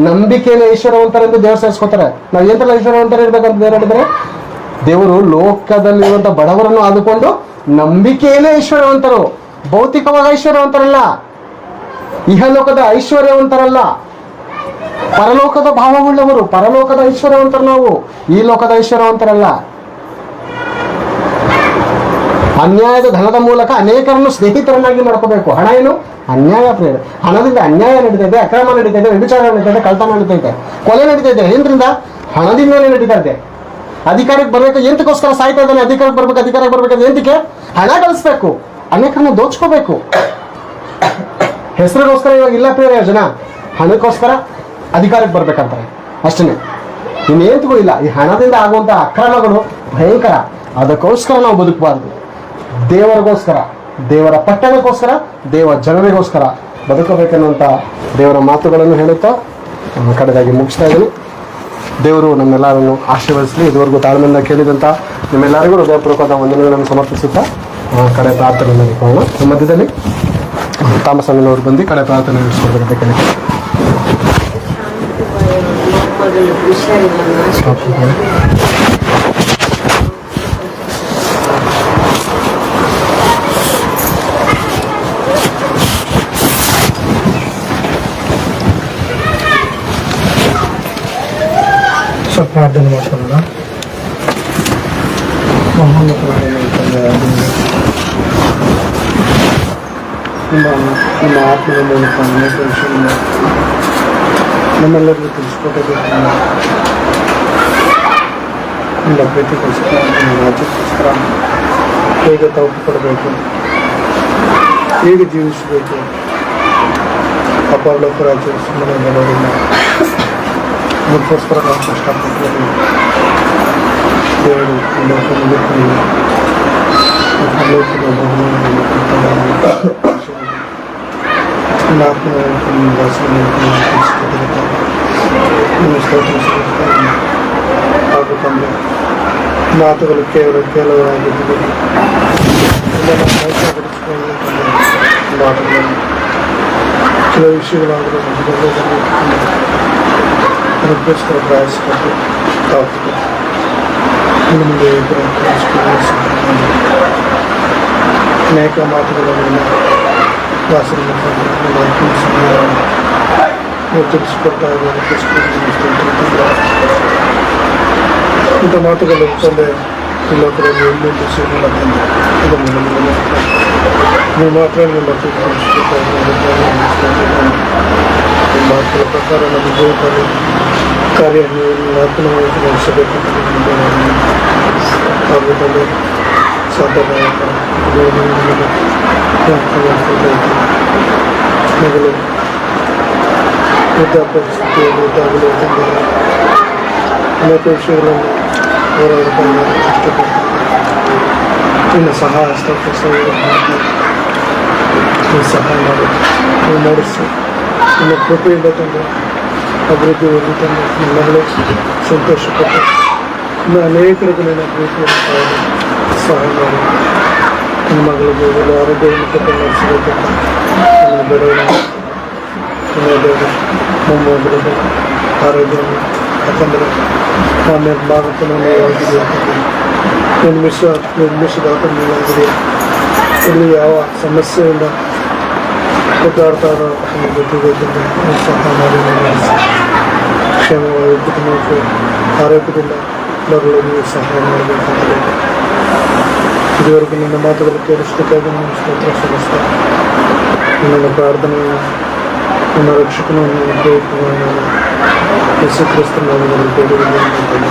[SPEAKER 2] ನಂಬಿಕೆಯಲ್ಲಿ ಐಶ್ವರ್ಯವಂತರೆಂದು ದೇವರು ಸೇರಿಸ್ಕೋತಾರೆ. ನಾವು ಎಂತೆಲ್ಲ ಐಶ್ವರ್ಯವಂತರ ಇರ್ಬೇಕಂತ ದೇವರು ಹೇಳಿದ್ರೆ, ದೇವರು ಲೋಕದಲ್ಲಿರುವಂಥ ಬಡವರನ್ನು ಆದುಕೊಂಡು ನಂಬಿಕೆಯಲ್ಲೇ ಐಶ್ವರ್ಯವಂತರು, ಭೌತಿಕವಾಗಿ ಐಶ್ವರ್ಯವಂತರಲ್ಲ, ಇಹಲೋಕದ ಐಶ್ವರ್ಯವಂತರಲ್ಲ, ಪರಲೋಕದ ಭಾವವುಳ್ಳವರು, ಪರಲೋಕದ ಐಶ್ವರ್ಯವಂತರು ನಾವು, ಈ ಲೋಕದ ಐಶ್ವರ್ಯವಂತರಲ್ಲ. ಅನ್ಯಾಯದ ಧನದ ಮೂಲಕ ಅನೇಕರನ್ನು ಸ್ನೇಹಿತರನ್ನಾಗಿ ಮಾಡ್ಕೋಬೇಕು. ಹಣ ಏನು? ಅನ್ಯಾಯ ಪ್ರೇರಣೆ. ಹಣದಿಂದ ಅನ್ಯಾಯ ನಡೀತಾ ಇದೆ, ಅಕ್ರಮ ನಡೀತಾ ಇದೆ, ವ್ಯಭಿಚಾರ ನಡೀತಾ ಇದೆ, ಕಳ್ತನ ನಡೀತಾ ಇದೆ, ಕೊಲೆ ನಡೀತಾ ಇದೆ. ಏನ್ರಿಂದ? ಹಣದಿಂದಲೇ ನಡೀತಾ ಇದೆ. ಅಧಿಕಾರಕ್ಕೆ ಬರ್ಬೇಕು, ಎಂತಕ್ಕೋಸ್ಕರ ಸಾಯ್ತಾ ಇದ್ದಾನೆ? ಅಧಿಕಾರಕ್ಕೆ ಬರ್ಬೇಕು ಎಂತಕ್ಕೆ? ಹಣ ಗಳಿಸ್ಬೇಕು, ಅನೇಕರನ್ನು ದೋಚ್ಕೋಬೇಕು. ಹೆಸರಿಗೋಸ್ಕರ ಇವಾಗ ಇಲ್ಲ ಪ್ರೇರ ಜನ, ಹಣಕ್ಕೋಸ್ಕರ ಅಧಿಕಾರಕ್ಕೆ ಬರ್ಬೇಕಂತಾರೆ ಅಷ್ಟೇ, ಇನ್ನೇಂತಗೂ ಇಲ್ಲ. ಈ ಹಣದಿಂದ ಆಗುವಂಥ ಅಕ್ರಮಗಳು ಭಯಂಕರ. ಅದಕ್ಕೋಸ್ಕರ ನಾವು ಬದುಕಬಾರ್ದು. ದೇವರಿಗೋಸ್ಕರ, ದೇವರ ಪಟ್ಟಣಕ್ಕೋಸ್ಕರ, ದೇವರ ಜನರಿಗೋಸ್ಕರ ಬದುಕಬೇಕೆನ್ನುವಂಥ ದೇವರ ಮಾತುಗಳನ್ನು ಹೇಳುತ್ತಾ ಕಡೆದಾಗಿ ಮುಗಿಸ್ತಾ ಇದ್ದೀನಿ. ದೇವರು ನಮ್ಮೆಲ್ಲರನ್ನು ಆಶೀರ್ವದಿಸಲಿ. ಇದುವರೆಗೂ ತಾಳ್ಮೆಯಿಂದ ಕೇಳಿದಂಥ ನಿಮ್ಮೆಲ್ಲರಿಗೂ ಹೃದಯಪೂರ್ವಕವಾದ ವಂದನೆಗಳನ್ನು ಸಮರ್ಪಿಸುತ್ತಾ ಕಡೆ ಪ್ರಾರ್ಥನೆ ನಡೆಕೊಳ್ಳೋಣ. ನಮ್ಮ ಮಧ್ಯದಲ್ಲಿ ಥಾಮಸ್ ಅಣ್ಣನವರು ಬಂದು ಕಡೆ ಪ್ರಾರ್ಥನೆ ನಡೆಸ್ಕೊಡ್ಬೇಕು ಕೆಲಸ.
[SPEAKER 3] ಸ್ವಲ್ಪ ಪ್ರಾರ್ಥನೆ ಮಾಡ್ಕೊಳ್ಳೋಣ. ಮಹೋನ್ನತ ತಂದೆ, ನಿಮ್ಮ ಆತ್ಮದ ಮೂಲಕ ಅನೇಕ ವಿಷಯವನ್ನು ನಮ್ಮೆಲ್ಲರಿಗೂ ತಿಳಿಸ್ಕೊಟ್ಟದ್ದು ನಿಮ್ಮ ಪ್ರೀತಿಗೋಸ್ಕರ, ನಿಮ್ಮ ರಾಜ್ಯಕ್ಕೋಸ್ಕರ ಹೇಗೆ ತಲುಪಿಕೊಡಬೇಕು, ಹೇಗೆ ಜೀವಿಸಬೇಕು, ಅಪರಲೋಕ ರಾಜ್ಯ ಸುಮ್ಮನೆ ಬರೋದಿಲ್ಲ. ಅದಕ್ಕೋಸ್ಕರ ನಾವು ಕಷ್ಟಪಟ್ಟು ದೇವರು ಲೋಕದಲ್ಲಿ ಲೋಕದ ಬಹುಮಾನವನ್ನು ಹಾಗೂ ತಂದೆ ಮಾತುಗಳು ಕೇವಲವಾಗಿದ್ದು ಮಾತುಗಳನ್ನು ಕೆಲವು ವಿಷಯಗಳಾದರೂ ಅದಕ್ಕೋಸ್ಕರ ಪ್ರಯಾಸಪಟ್ಟು ತಾವು ಇನ್ನು ಮುಂದೆ ಅನೇಕ ಮಾತುಗಳನ್ನು ವಾಸನೆ ತಿಳಿಸಿಕೊಡ್ತಾ ಇಂಥ ಮಾತುಗಳು ತಂದೆ ಈ ಲೋಕದಲ್ಲಿ ಎಲ್ಲೆಲ್ಲಿ ಸಿಗುವಂತೆ ಇದನ್ನು ನೀವು ಮಾತ್ರ ನಿಮ್ಮ ಮಾತುಗಳ ಪ್ರಕಾರ ನಮ್ಮ ಜೀವಿತದಲ್ಲಿ ಕಾರ್ಯ ನೀವು ಆತ್ಮವಾಗಿ ನಡೆಸಬೇಕು. ಹಾಗೂ ತಂದೆ ಸಾಧ್ಯದಾಯಕ ಮಗಳು ವೃದ್ಧಾಪ್ಯ ಸ್ಥಿತಿಯಲ್ಲಿ ಇದ್ದಾಗಲೂ ತಂದೆ ಅನೇಕ ವಿಷಯಗಳನ್ನು ಹೋರಾಡುತ್ತಾ ಕಷ್ಟಪಟ್ಟು ಇನ್ನು ಸಹಾಯ ನೀವು ಸಹಾಯ ಮಾಡಿ ನೀವು ನಡೆಸಿ ನಿಮ್ಮ ಕೃಪೆಯಿಂದ ತಂದೆ ಅಭಿವೃದ್ಧಿ ಹೊಂದಿ ತಂದೆ ಮಗಳು ಸಂತೋಷಪಟ್ಟು ಇನ್ನು ಅನೇಕರಿಗೆ ನನ್ನ ಪ್ರೀತಿಯನ್ನು ಸಹಾಯ ಮಾಡಿ ನನ್ನ ಮಗಳಿಗೆ ಒಂದು ಆರೋಗ್ಯವನ್ನು ಕೊಟ್ಟು ನಡೆಸಬೇಕಂತ ನನ್ನ ಬೆಳವಣಿಗೆ ನಮ್ಮ ಮಗಳಿಗೆ ಆರೋಗ್ಯವನ್ನು, ಯಾಕಂದರೆ ಆ ನಿರ್ಮಾಣವನ್ನು ನೀವಾಗಿದೆ ನಿರ್ಮಿಸಿದಾಗ ನೀವಾಗಿದೆ. ಇಲ್ಲಿ ಯಾವ ಸಮಸ್ಯೆಯಿಂದ ಒದ್ದಾಡ್ತಾ ಇರೋ ಜೊತೆಗೆ ಸಹಾಯ ಮಾಡಿ ಕ್ಷೇಮವಾಗಿ ಕುಟುಂಬಕ್ಕೆ ಆರೋಗ್ಯದಿಂದ ಬರಲು ನೀವು ಸಹಾಯ ಮಾಡಬೇಕಂತ ಇದುವರೆಗೂ ನನ್ನ ಮಾತುಗಳು ಕೇಳಿಸಬೇಕಾಗಿ ನನ್ನ ಸ್ತೋತ್ರ ಸಲ್ಲಿಸ್ತಾ ನನ್ನ ಪ್ರಾರ್ಥನೆಯನ್ನು ನನ್ನ ರಕ್ಷಕನು ಯೇಸು ಕ್ರಿಸ್ತನ ನಾಮದಲ್ಲಿ ಬೇಡುತ್ತೇನೆ.